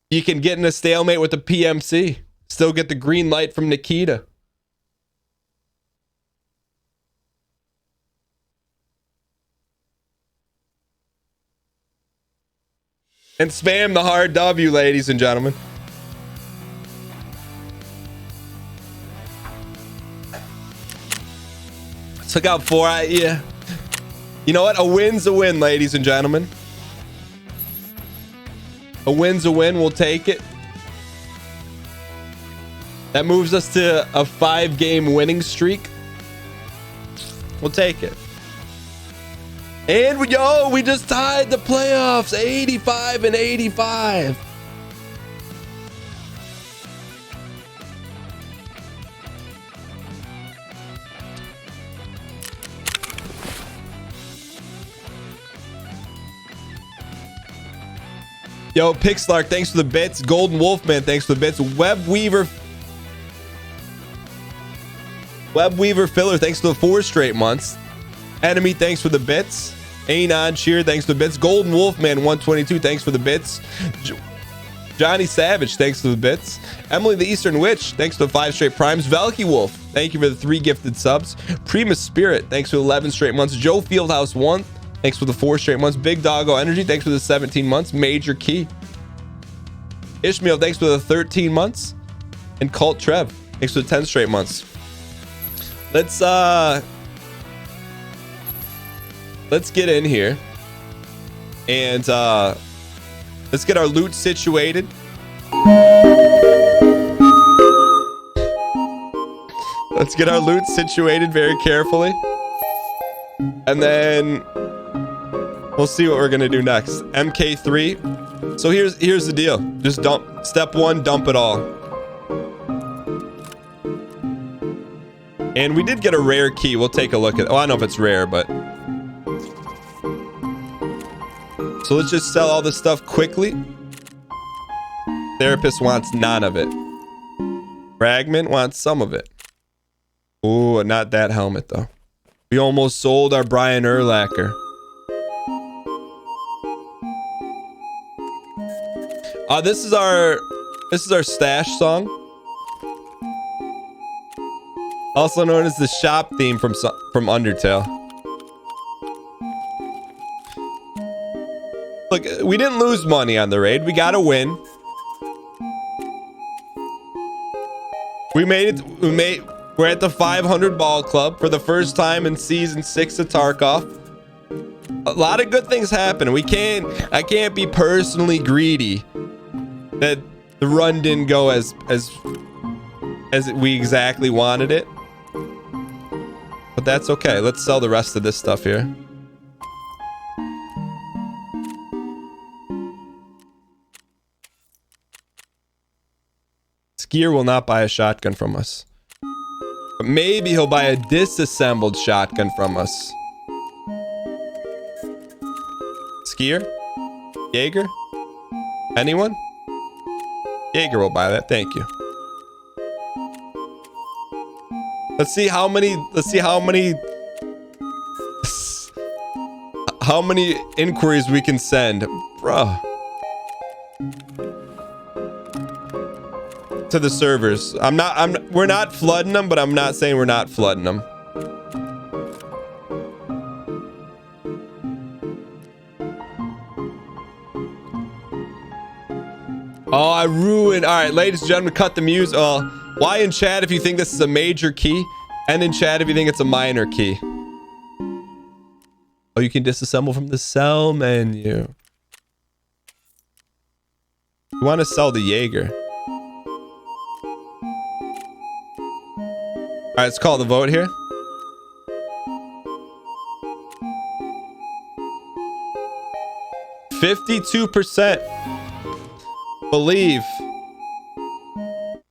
A: you can get in a stalemate with the PMC. Still get the green light from Nikita. And spam the hard W, ladies and gentlemen. Took out 4. Yeah. You know what? A win's a win, ladies and gentlemen. A win's a win. We'll take it. That moves us to a 5-game winning streak. We'll take it. And we just tied the playoffs, 85 and 85. Yo, Pixlark, thanks for the bits. Golden Wolfman, thanks for the bits. Web Weaver Filler, thanks for the 4 straight months. Enemy, thanks for the bits. Anon Cheer, thanks for the bits. Golden Wolfman 122, thanks for the bits. Johnny Savage, thanks for the bits. Emily the Eastern Witch, thanks for the 5 straight primes. Velky Wolf, thank you for the 3 gifted subs. Primus Spirit, thanks for the 11 straight months. Joe Fieldhouse 1, thanks for the 4 straight months. Big Doggo Energy, thanks for the 17 months. Major Key. Ishmael, thanks for the 13 months. And Cult Trev, thanks for the 10 straight months. Let's get in here and let's get our loot situated. Let's get our loot situated very carefully. And then we'll see what we're gonna do next. MK3. So here's the deal. Just dump. Step 1, dump it all. And we did get a rare key. We'll take a look at. Oh, I don't know if it's rare, but. So let's just sell all this stuff quickly. Therapist wants none of it. Fragment wants some of it. Ooh, not that helmet though. We almost sold our Brian Urlacher. This is our stash song. Also known as the shop theme from Undertale. Look, we didn't lose money on the raid. We got a win. We're at the 500 ball club for the first time in season 6 of Tarkov. A lot of good things happen. I can't be personally greedy that the run didn't go as we exactly wanted it. But that's okay. Let's sell the rest of this stuff here. Skier will not buy a shotgun from us. But maybe he'll buy a disassembled shotgun from us. Skier? Jaeger? Anyone? Jaeger will buy that. Thank you. Let's see how many inquiries we can send. Bruh. To the servers. We're not flooding them, but I'm not saying we're not flooding them. Oh, I ruined. All right, ladies and gentlemen, cut the music. Why in chat if you think this is a major key, and in chat if you think it's a minor key. Oh, you can disassemble from the sell menu. You want to sell the Jaeger. All right, let's call the vote here. %52% believe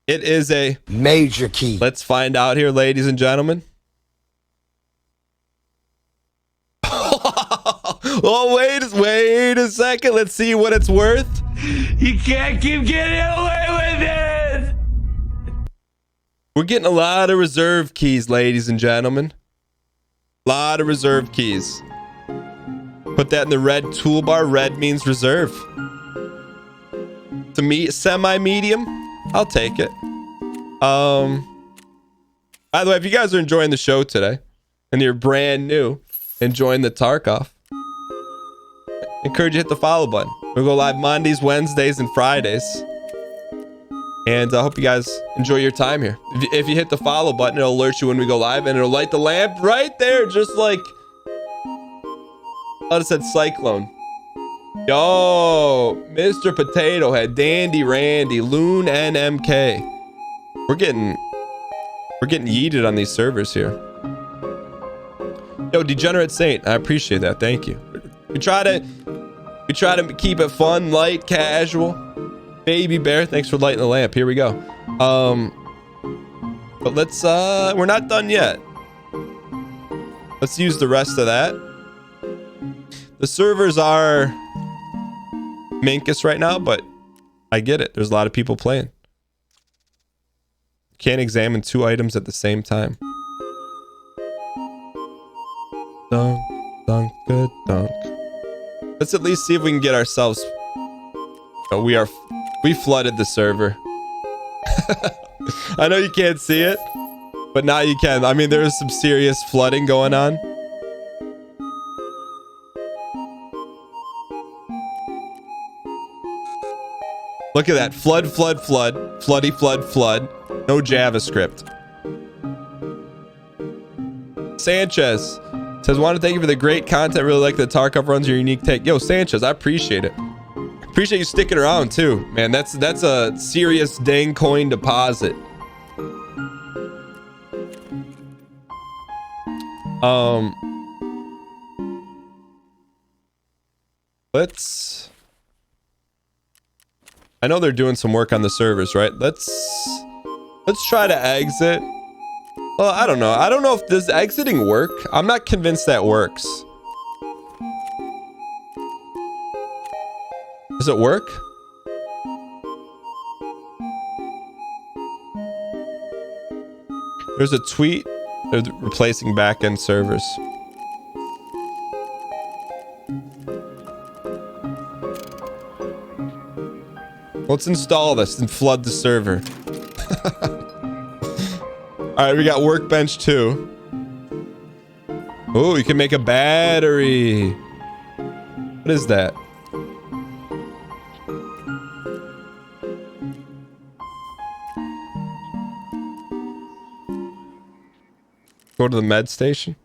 A: it is a
B: major key.
A: Let's find out here, ladies and gentlemen. Oh, wait a second. Let's see what it's worth.
B: You can't keep getting away with it.
A: We're getting a lot of reserve keys, ladies and gentlemen. A lot of reserve keys. Put that in the red toolbar. Red means reserve. To me, semi-medium. I'll take it. By the way, if you guys are enjoying the show today and you're brand new, enjoying the Tarkov, I encourage you to hit the follow button. We'll go live Mondays, Wednesdays, and Fridays. And I hope you guys enjoy your time here. If you hit the follow button, it'll alert you when we go live, and it'll light the lamp right there, just like I said, Cyclone. Yo, Mr. Potato Head, Dandy Randy, Loon, NMK. We're getting yeeted on these servers here. Yo, Degenerate Saint, I appreciate that. Thank you. We try to keep it fun, light, casual. Baby Bear, thanks for lighting the lamp. Here we go. But let's we're not done yet. Let's use the rest of that. The servers are Minkus right now, but I get it. There's a lot of people playing. Can't examine 2 items at the same time. Dunk, dunk, good dunk. Let's at least see if we can get ourselves. Oh, we flooded the server. I know you can't see it, but now you can. I mean, there's some serious flooding going on. Look at that. Flood, flood, flood. Floody, flood, flood. No JavaScript. Sanchez says, want to thank you for the great content. Really like the Tarkov runs, your unique take. Yo, Sanchez, I appreciate it. Appreciate you sticking around too, man. That's a serious dang coin deposit. Let's. I know they're doing some work on the servers, right? Let's try to exit. Well, I don't know. I don't know if does exiting work. I'm not convinced that works. Does it work? There's a tweet. They're replacing backend servers. Let's install this and flood the server. All right, we got workbench 2. Oh, you can make a battery. What is that? Go to the med station.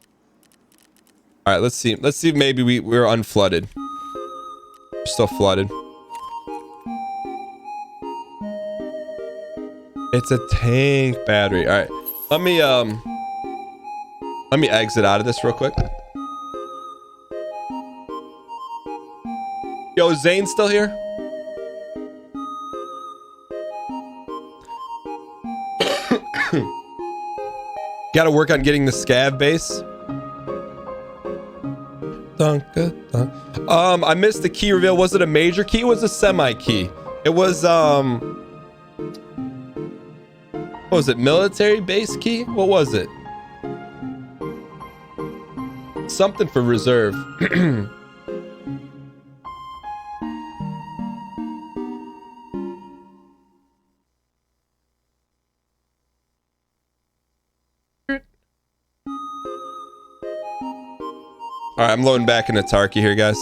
A: All right, let's see. Let's see if maybe we're unflooded. We're still flooded. It's a tank battery. All right. Let me exit out of this real quick. Yo, is Zane still here? Gotta work on getting the scav base. I missed the key reveal. Was it a major key? It was a semi key. It was what was it? Military base key? What was it? Something for reserve. All right, I'm loading back into Tarky here, guys.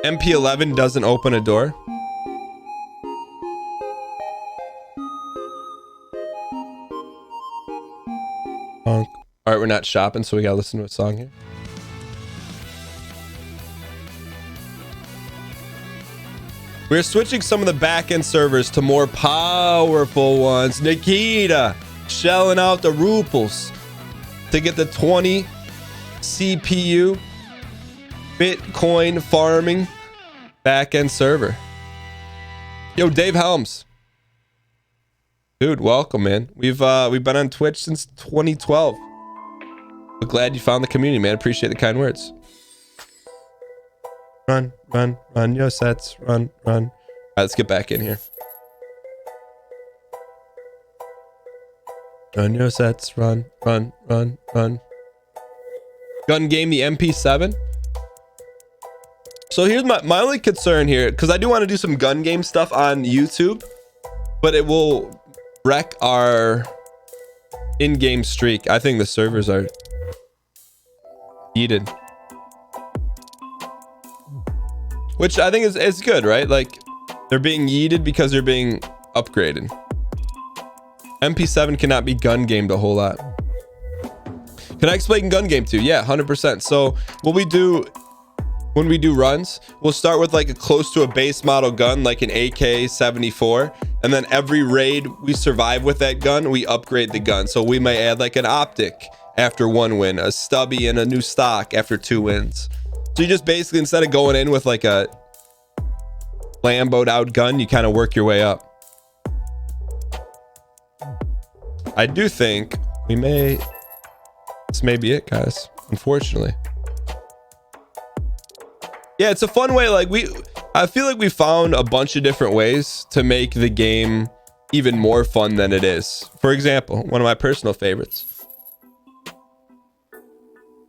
A: MP11 doesn't open a door. All right, we're not shopping, so we gotta listen to a song here. We're switching some of the back-end servers to more powerful ones. Nikita shelling out the ruples to get the 20 CPU Bitcoin farming back-end server. Yo, Dave Helms. Dude, welcome, man. We've been on Twitch since 2012. We're glad you found the community, man. Appreciate the kind words. Run, run, run your sets. Run, run. All right, let's get back in here. Run your sets. Run, run, run, run. Gun game, the MP7. So here's my only concern here, because I do want to do some gun game stuff on YouTube, but it will wreck our in-game streak. I think the servers are heated, which I think is good, right? Like, they're being yeeted because they're being upgraded. MP7 cannot be gun gamed a whole lot. Can I explain gun game too? Yeah, 100%. So what we do when we do runs, we'll start with like a close to a base model gun, like an AK-74, and then every raid we survive with that gun, we upgrade the gun. So we may add like an optic after 1 win, a stubby and a new stock after 2 wins. So you just basically, instead of going in with like a Lambo'd out gun, you kind of work your way up. I do think we may, this may be it, guys, unfortunately. Yeah, it's a fun way. Like, I feel like we found a bunch of different ways to make the game even more fun than it is. For example, one of my personal favorites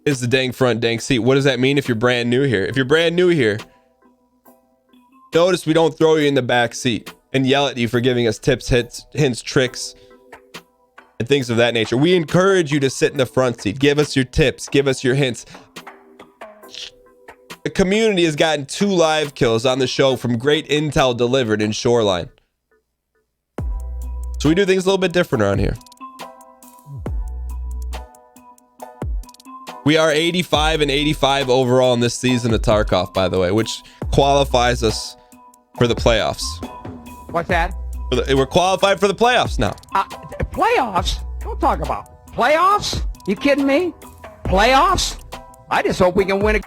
A: is the dang front, dang seat. What does that mean if you're brand new here? If you're brand new here, notice we don't throw you in the back seat and yell at you for giving us tips, hints, tricks, and things of that nature. We encourage you to sit in the front seat. Give us your tips. Give us your hints. the community has gotten 2 live kills on the show from great intel delivered in Shoreline. So we do things a little bit different around here. We are 85 and 85 overall in this season of Tarkov, by the way, which qualifies us for the playoffs.
C: What's that?
A: We're qualified for the playoffs now.
C: Playoffs? Don't talk about playoffs. You kidding me? Playoffs? I just hope we can win a...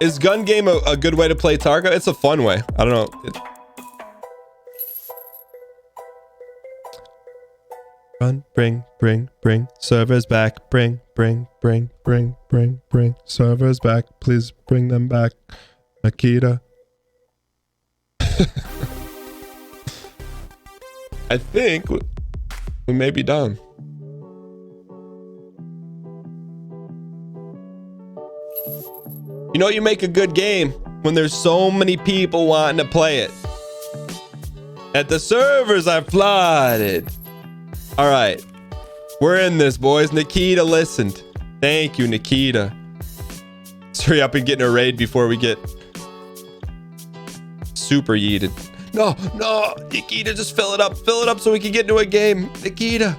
A: Is gun game a good way to play Tarkov? It's a fun way. I don't know. Run, bring servers back. Bring servers back. Please bring them back, Nikita. I think we may be done. You know, you make a good game when there's so many people wanting to play it. That the servers are flooded. All right, we're in this, boys. Nikita listened. Thank you, Nikita. Let's hurry up and get in a raid before we get super yeeted. No, Nikita, just fill it up so we can get into a game. Nikita.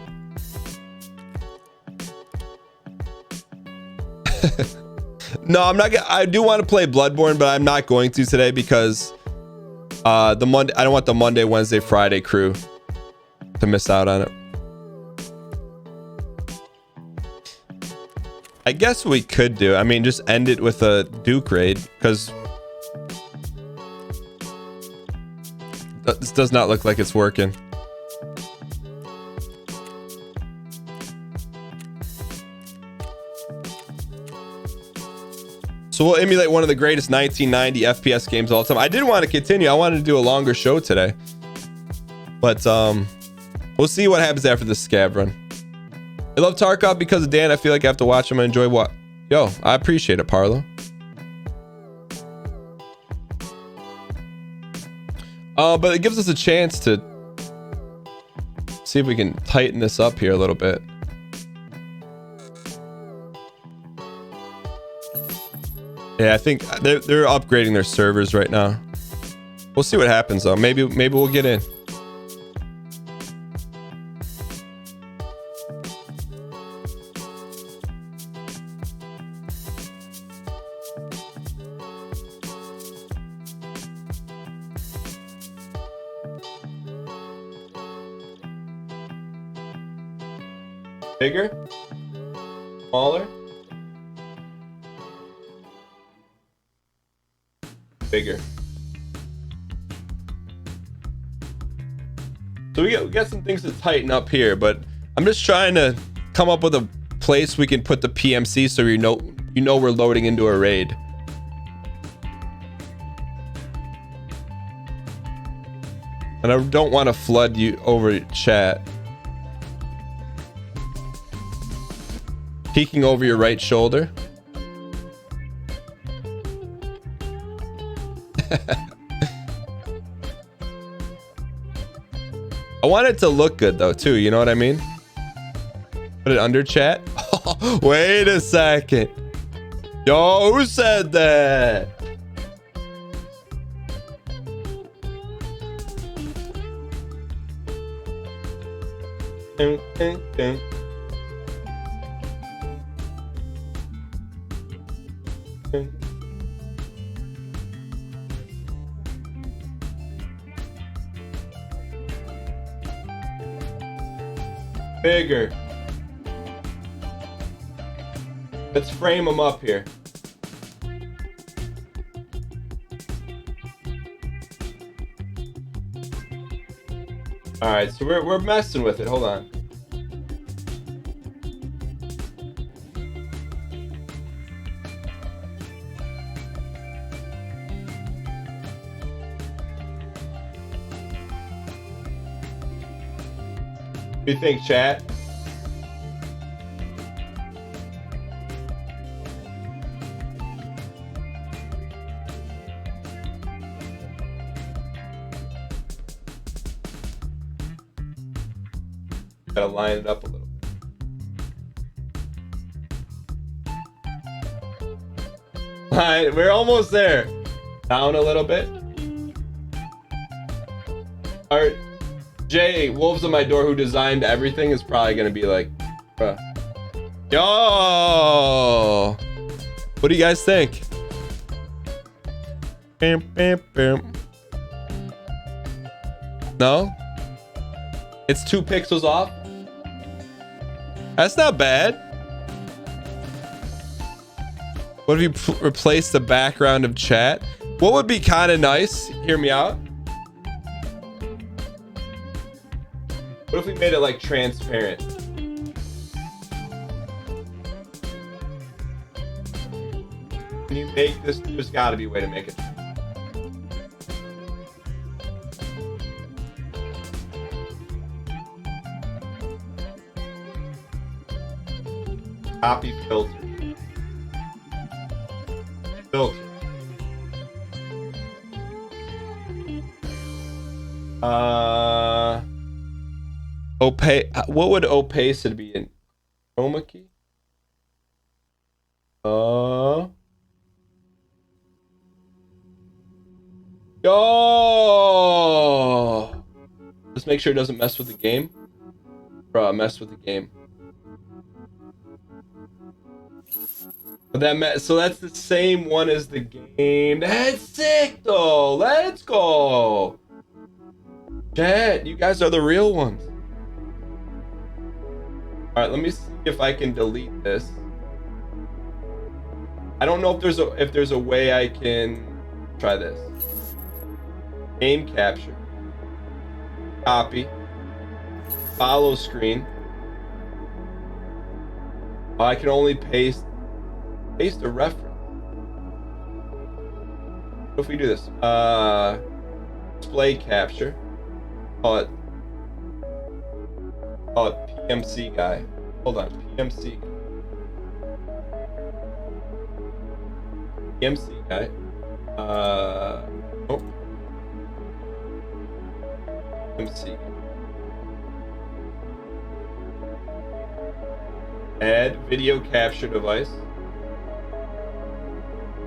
A: No, I'm not gonna. I do want to play Bloodborne, but I'm not going to today because the Monday. I don't want the Monday, Wednesday, Friday crew to miss out on it. I guess we could do. I mean, just end it with a Duke raid because this does not look like it's working. So we'll emulate one of the greatest 1990 FPS games of all time. I did want to continue. I wanted to do a longer show today. But we'll see what happens after this scab run. I love Tarkov because of Dan. I feel like I have to watch him and enjoy what... Yo, I appreciate it, Parlo. But it gives us a chance to see if we can tighten this up here a little bit. Yeah, I think they're upgrading their servers right now. We'll see what happens though. Maybe we'll get in. Bigger? Smaller? Bigger. So we got some things to tighten up here, but I'm just trying to come up with a place we can put the PMC so you know we're loading into a raid. And I don't want to flood you over chat. Peeking over your right shoulder. I want it to look good though too, you know what I mean? Put it under chat. Oh, wait a second. Yo, who said that? Dun, dun, dun. Dun. Bigger. Let's frame them up here. All right, so we're messing with it. Hold on. What do you think, chat? Gotta line it up a little bit. Alright, we're almost there. Down a little bit. Alright. Jay, Wolves on My Door, who designed everything, is probably gonna be like, bruh. Yo! What do you guys think? Bam, bam, bam. No? It's 2 pixels off? That's not bad. What if you replace the background of chat? What would be kind of nice? Hear me out. What if we made it like transparent? Can you make this? There's got to be a way to make it. Copy filter. Filter. Opaque. What would opacity be in? Chroma key. Yo. Let's make sure it doesn't mess with the game. Bro, mess with the game. So that's the same one as the game. That's sick though. Let's go. Chat, you guys are the real ones. All right, let me see if I can delete this. I don't know if there's a way I can try this. Game capture. Copy. Follow screen. Oh, I can only paste a reference. What if we do this? Display capture. Call it PMC guy. Hold on, PMC guy. Oh. PMC. Add video capture device.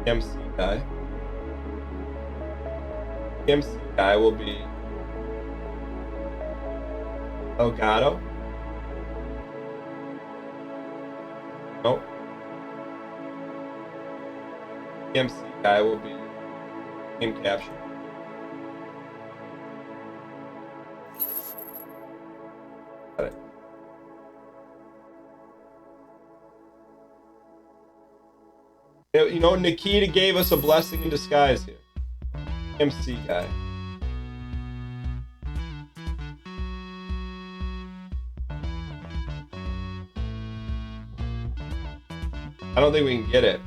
A: PMC guy. PMC guy will be Elgato. Nope. PMC guy will be game capture. Got it. You know, Nikita gave us a blessing in disguise here. MC guy. I don't think we can get it.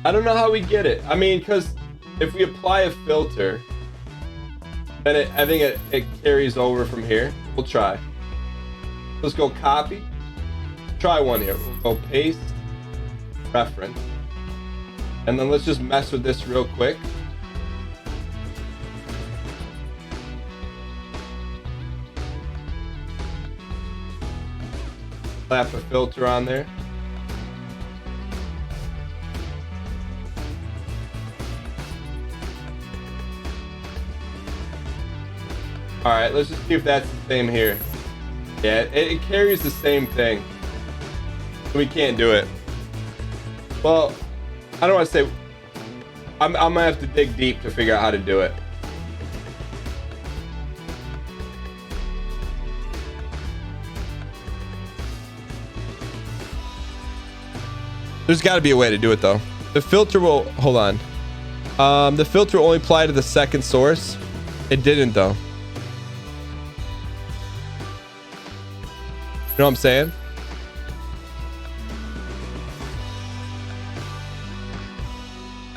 A: I don't know how we get it. I mean, because if we apply a filter, then I think it carries over from here. We'll try. Let's go copy. Try one here. We'll go paste. Reference. And then let's just mess with this real quick. Slap a filter on there. Alright, let's just see if that's the same here. Yeah, it carries the same thing. We can't do it. Well, I don't want to say... I'm going to have to dig deep to figure out how to do it. There's got to be a way to do it, though. The filter will... Hold on. The filter will only apply to the second source. It didn't, though. You know what I'm saying?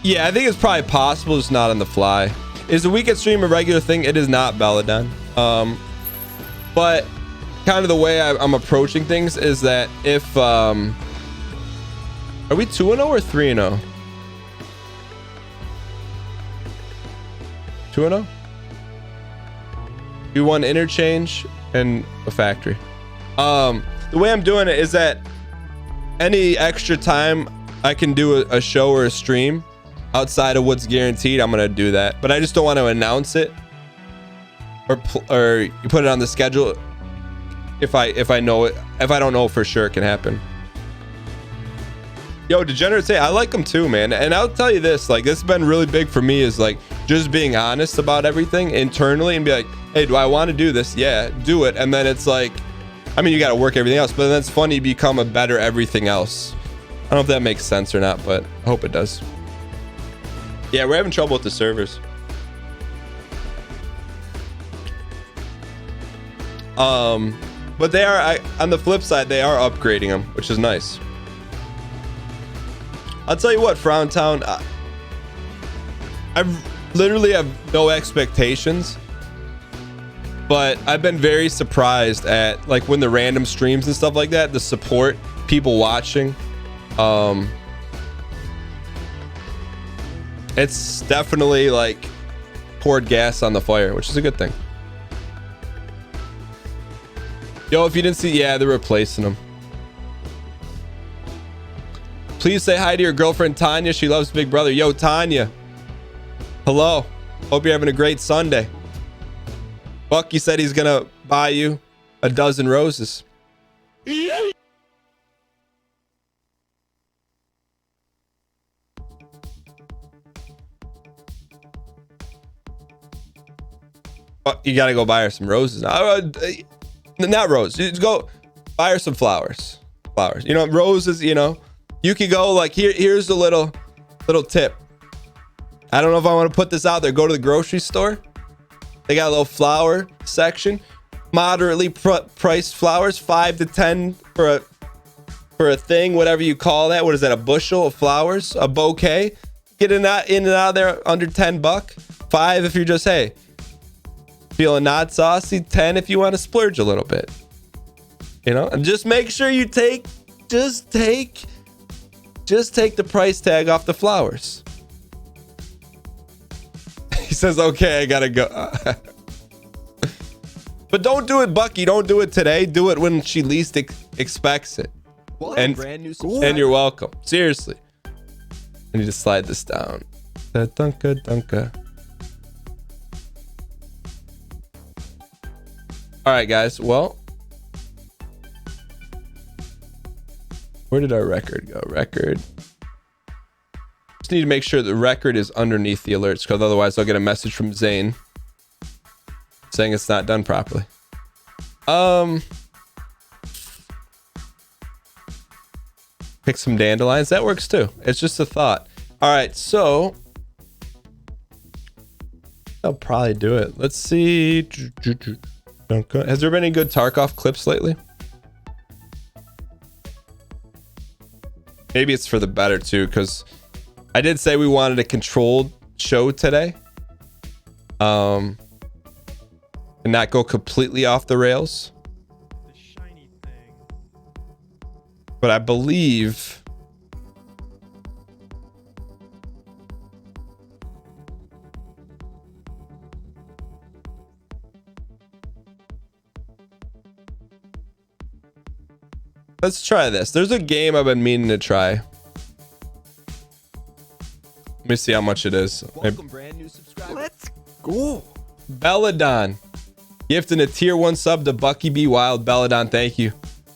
A: Yeah, I think it's probably possible, just not on the fly. Is the weekend stream a regular thing? It is not, Belladon. But kind of the way I'm approaching things is that if... are we 2-0 or 3-0? 2-0. You won Interchange and a factory. The way I'm doing it is that any extra time I can do a show or a stream outside of what's guaranteed, I'm gonna do that. But I just don't want to announce it or you put it on the schedule if I know it, if I don't know for sure it can happen. Yo, Degenerates, I like them too, man. And I'll tell you this, like, this has been really big for me, is like just being honest about everything internally and be like, hey, do I want to do this? Yeah, do it. And then it's like, I mean, you got to work everything else, but then it's funny, you become a better everything else. I don't know if that makes sense or not, but I hope it does. Yeah, we're having trouble with the servers. But they are, on the flip side, they are upgrading them, which is nice. I'll tell you what, Frowntown, I literally have no expectations, but I've been very surprised at, like, when the random streams and stuff like that, the support, people watching. It's definitely like poured gas on the fire, which is a good thing. Yo, if you didn't see, yeah, they're replacing them. Please say hi to your girlfriend Tanya. She loves Big Brother. Yo, Tanya. Hello. Hope you're having a great Sunday. Bucky said he's gonna buy you a dozen roses. You gotta go buy her some roses. Not roses. Just go buy her some flowers. Flowers. You know, roses. You know, you could go like here's the little tip. I don't know if I want to put this out there. Go to the grocery store. They got a little flower section. Moderately priced flowers, 5 to 10 for a thing, whatever you call that. What is that? A bushel of flowers, a bouquet. Get in and out of there under $10. 5 if you're just, hey, feeling not saucy. 10 if you want to splurge a little bit. You know, and just make sure you take the price tag off the flowers. He says, okay, I gotta go. But don't do it, Bucky. Don't do it today. Do it when she least expects it.
D: And brand new
A: and you're welcome. Seriously. I need to slide this down. Dunka. All right, guys. Well, where did our record go? Record. Just need to make sure the record is underneath the alerts, because otherwise I'll get a message from Zane saying it's not done properly. Pick some dandelions. That works too. It's just a thought. All right, so I'll probably do it. Let's see. Has there been any good Tarkov clips lately? Maybe it's for the better too, because I did say we wanted a controlled show today. And not go completely off the rails. The shiny thing. But I believe let's try this. There's a game I've been meaning to try. Let me see how much it is.
D: Welcome, brand new subscriber.
B: Let's go.
A: Belladon. Gifting a tier 1 sub to Bucky B Wild. Belladon, thank you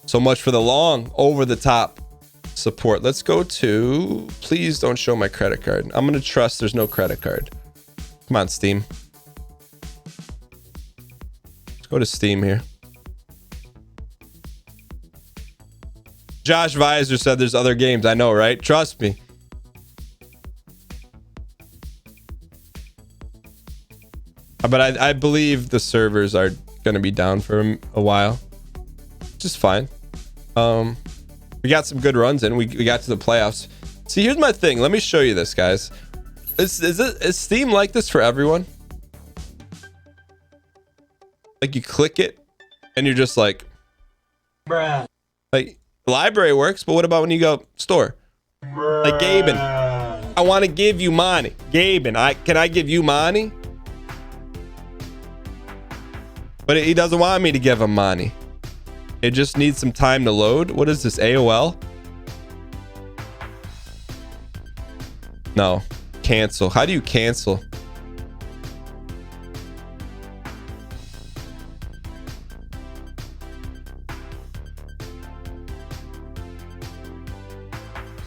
A: so much for the long over the top support. Let's go to, please don't show my credit card. I'm going to trust there's no credit card. Come on, Steam. Let's go to Steam here. Josh Visor said there's other games. I know, right? Trust me. But I believe the servers are going to be down for a while. Just fine. We got some good runs in. We got to the playoffs. See, here's my thing. Let me show you this, guys. Is Steam like this for everyone? Like you click it and you're just like, bruh. Like library works, but what about when you go store? Bruh. Like Gaben, I want to give you money. Gaben, can I give you money? But he doesn't want me to give him money. It just needs some time to load. What is this, AOL? No. Cancel. How do you cancel?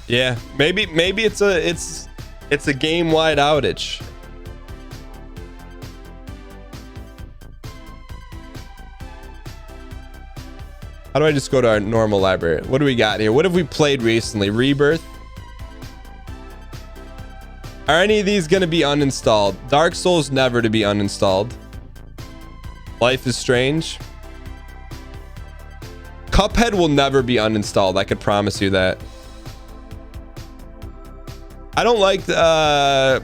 A: Yeah, maybe it's a game-wide outage. How do I just go to our normal library? What do we got here? What have we played recently? Rebirth? Are any of these gonna be uninstalled? Dark Souls never to be uninstalled. Life is Strange. Cuphead will never be uninstalled. I could promise you that. I don't like the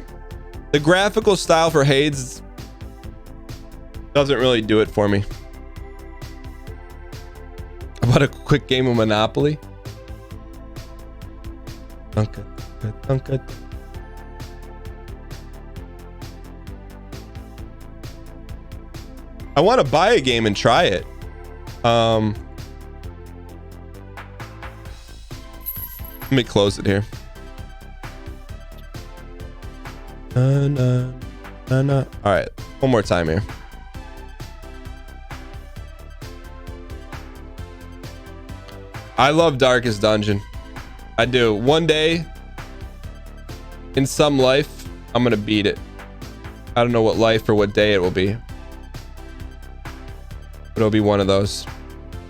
A: graphical style for Hades. Doesn't really do it for me. How about a quick game of Monopoly? Dunka, dunka. I want to buy a game and try it. Let me close it here. All right, one more time here. I love Darkest Dungeon. I do. One day in some life, I'm gonna beat it. I don't know what life or what day it will be, but it'll be one of those.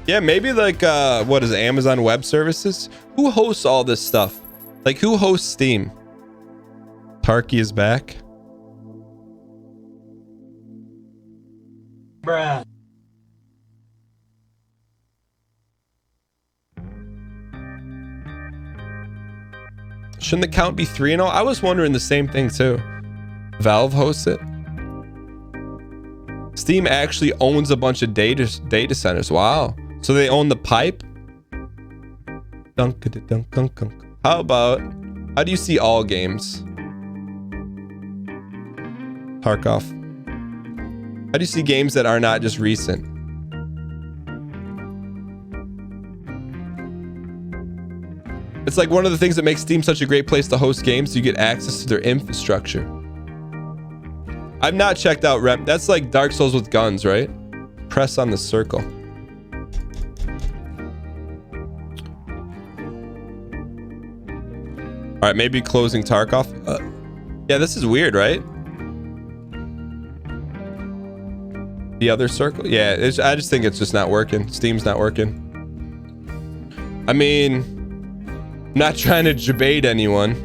A: Yeah, maybe like what is it, Amazon Web Services? Who hosts all this stuff? Like, who hosts Steam? Tarky is back.
F: Bruh.
A: Shouldn't the count be 3-0? I was wondering the same thing too. Valve hosts it. Steam actually owns a bunch of data centers. Wow. So they own the pipe? How do you see all games? Tarkov. How do you see games that are not just recent? It's like one of the things that makes Steam such a great place to host games. You get access to their infrastructure. I've not checked out Rep. That's like Dark Souls with guns, right? Press on the circle. All right, maybe closing Tarkov. Yeah, this is weird, right? The other circle? Yeah, I just think it's just not working. Steam's not working. I mean, I'm not trying to debate anyone,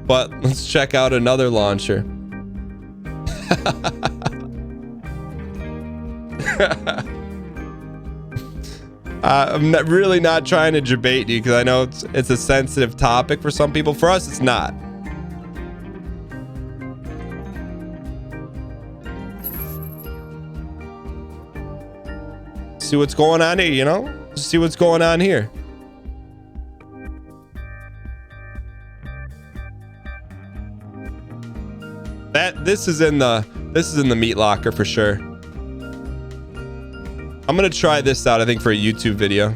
A: but let's check out another launcher. I'm really not trying to debate you because I know it's a sensitive topic for some people. For us, it's not. See what's going on here, you know? See what's going on here. This is in the meat locker for sure. I'm gonna try this out, I think, for a YouTube video.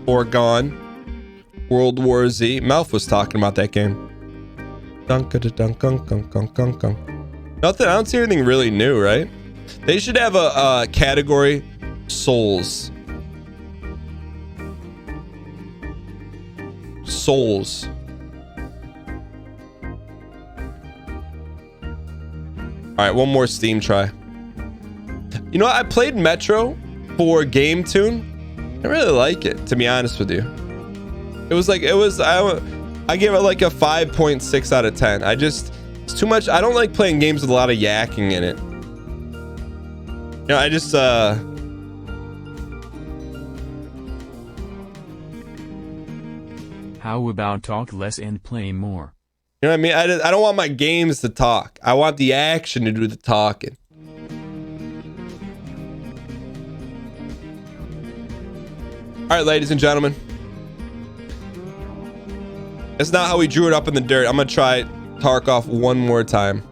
A: Oregon, World War Z. Melf was talking about that game. Nothing. I don't see anything really new, right? They should have a category Souls. Souls. All right, one more Steam try. You know what? I played Metro for Game Tune. I really like it, to be honest with you. I give it like a 5.6 out of 10. It's too much. I don't like playing games with a lot of yakking in it. You know, I just
G: How about talk less and play more?
A: You know what I mean? I don't want my games to talk. I want the action to do the talking. All right, ladies and gentlemen. It's not how we drew it up in the dirt. I'm gonna try Tarkov one more time.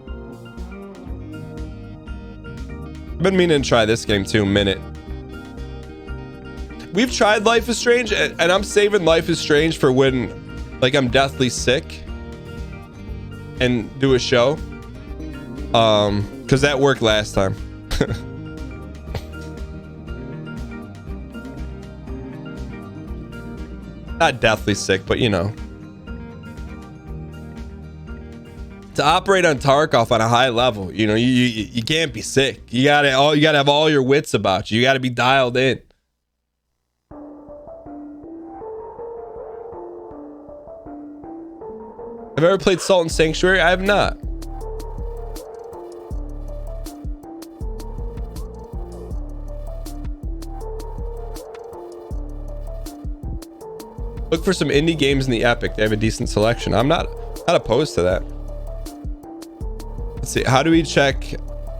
A: I've been meaning to try this game too, minute. We've tried Life is Strange, and I'm saving Life is Strange for when, like, I'm deathly sick and do a show. Because that worked last time. Not deathly sick, but you know. To operate on Tarkov on a high level, you know, you can't be sick. You gotta have all your wits about you. You gotta be dialed in. Have I ever played Salt and Sanctuary? I have not. Look for some indie games in the Epic. They have a decent selection. I'm not opposed to that. Let's see. How do we check?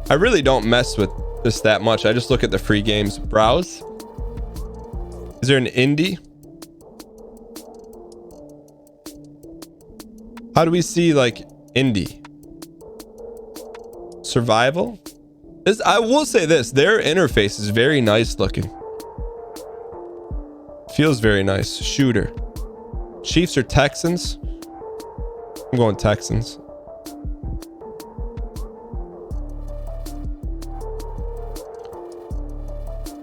A: I really don't mess with this that much. I just look at the free games. Browse. Is there an indie? How do we see like indie? Survival? I will say this. Their interface is very nice looking. Feels very nice. Shooter. Chiefs or Texans? I'm going Texans.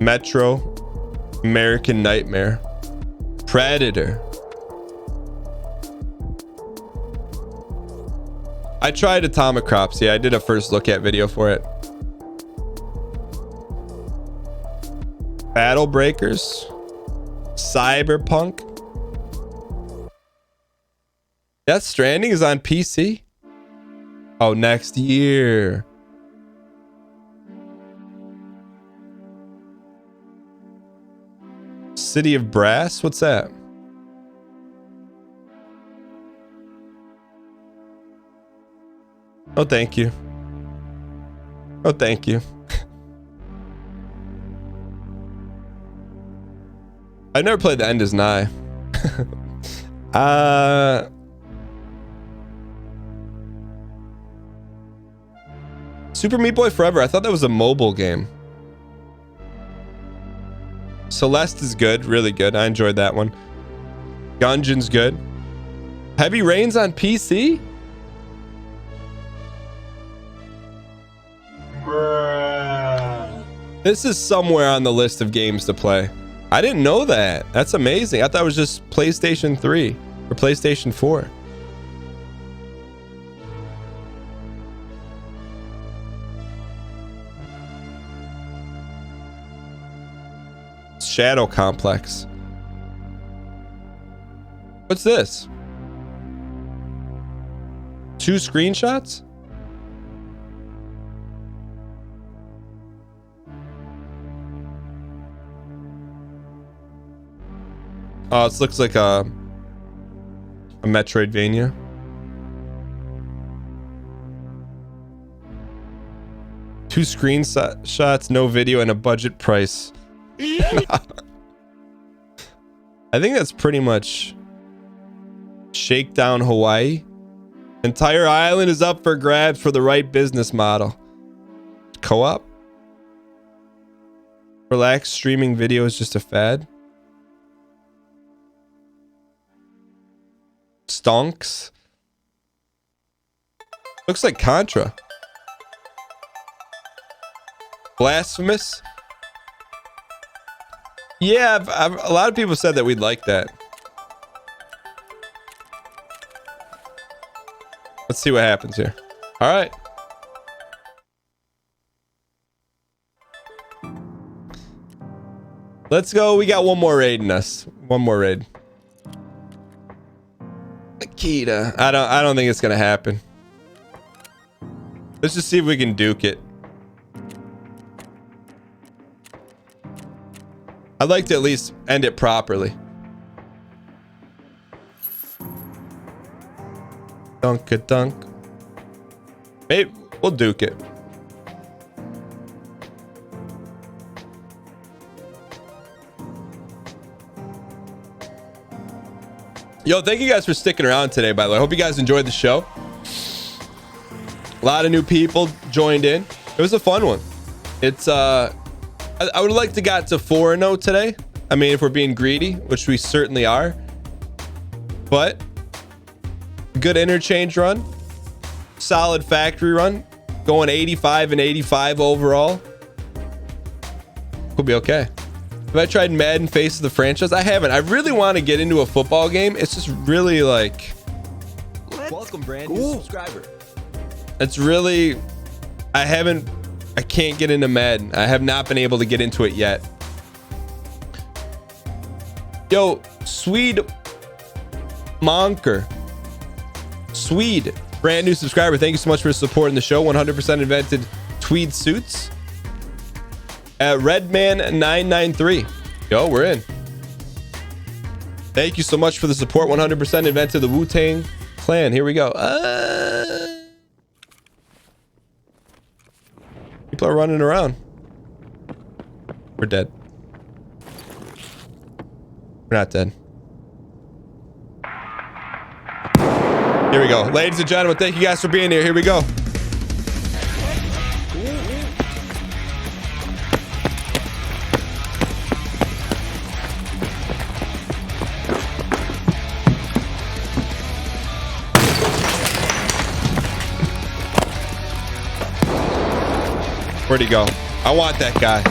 A: Metro. American Nightmare. Predator. I tried Atomic Crops. Yeah, I did a first look at video for it. Battle Breakers. Cyberpunk. Death Stranding is on PC. Oh, next year. City of Brass? What's that? Oh, thank you. Oh, thank you. I've never played The End Is Nigh. Super Meat Boy Forever. I thought that was a mobile game. Celeste is good. Really good. I enjoyed that one. Gungeon's good. Heavy Rain's on PC? This is somewhere on the list of games to play. I didn't know that. That's amazing. I thought it was just PlayStation 3 or PlayStation 4. Shadow Complex. What's this? 2 screenshots? Oh, this looks like a Metroidvania. Two screenshots, no video, and a budget price. I think that's pretty much Shakedown Hawaii. Entire island is up for grabs for the right business model. Co-op. Relax, streaming video is just a fad. Stonks. Looks like Contra. Blasphemous. Yeah, a lot of people said that we'd like that. Let's see what happens here. All right. Let's go. We got one more raid in us. One more raid. Akita. I don't think it's gonna happen. Let's just see if we can duke it. I'd like to at least end it properly. Dunk-a-dunk. Maybe we'll duke it. Yo, thank you guys for sticking around today, by the way. I hope you guys enjoyed the show. A lot of new people joined in. It was a fun one. It's I would like to get to 4-0 today. I mean, if we're being greedy, which we certainly are. But good interchange run. Solid factory run. Going 85 and 85 overall. Could be okay. Have I tried Madden Face of the Franchise? I haven't. I really want to get into a football game. It's just really like...
D: Welcome, brand new subscriber.
A: It's really... I can't get into Madden. I have not been able to get into it yet. Yo, Swede Monker. Swede, brand new subscriber. Thank you so much for supporting the show. 100% invented tweed suits. Redman993. Yo, we're in. Thank you so much for the support. 100% invented the Wu-Tang Clan. Here we go. People are running around. We're dead. We're not dead. Here we go. Ladies and gentlemen, thank you guys for being here. Here we go. Where'd he go? I want that guy.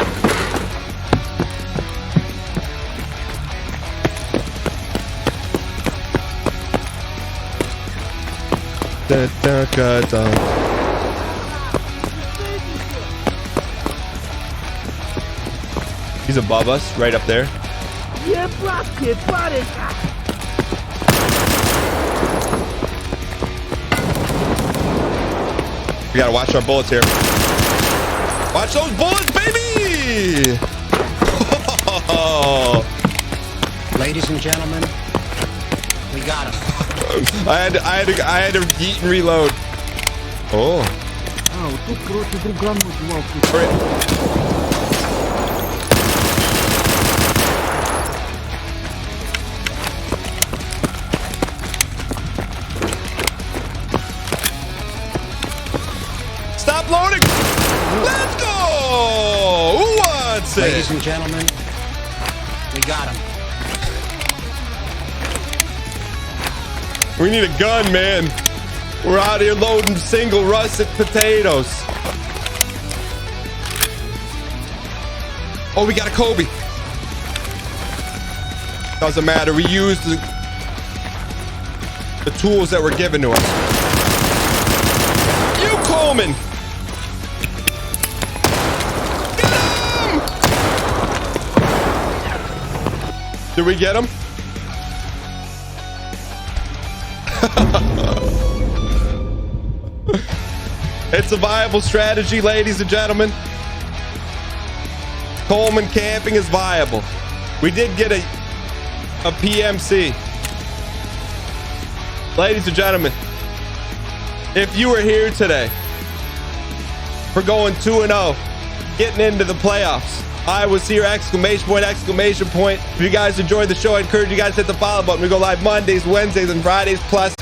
A: He's above us, right up there. We gotta watch our bullets here. Watch those bullets, baby!
F: Ladies and gentlemen, we got him.
A: I had to yeet and reload. Oh. Stop loading! Let's go! Who wants it?
F: Ladies and gentlemen, we got him.
A: We need a gun, man. We're out here loading single russet potatoes. Oh, we got a Kobe. Doesn't matter. We use the tools that were given to us. You, Coleman. Get him! Did we get him? It's a viable strategy, ladies and gentlemen. Coleman camping is viable. We did get a PMC. Ladies and gentlemen, if you were here today for going 2-0, getting into the playoffs, I was here, exclamation point, exclamation point. If you guys enjoyed the show, I encourage you guys to hit the follow button. We go live Mondays, Wednesdays, and Fridays, plus.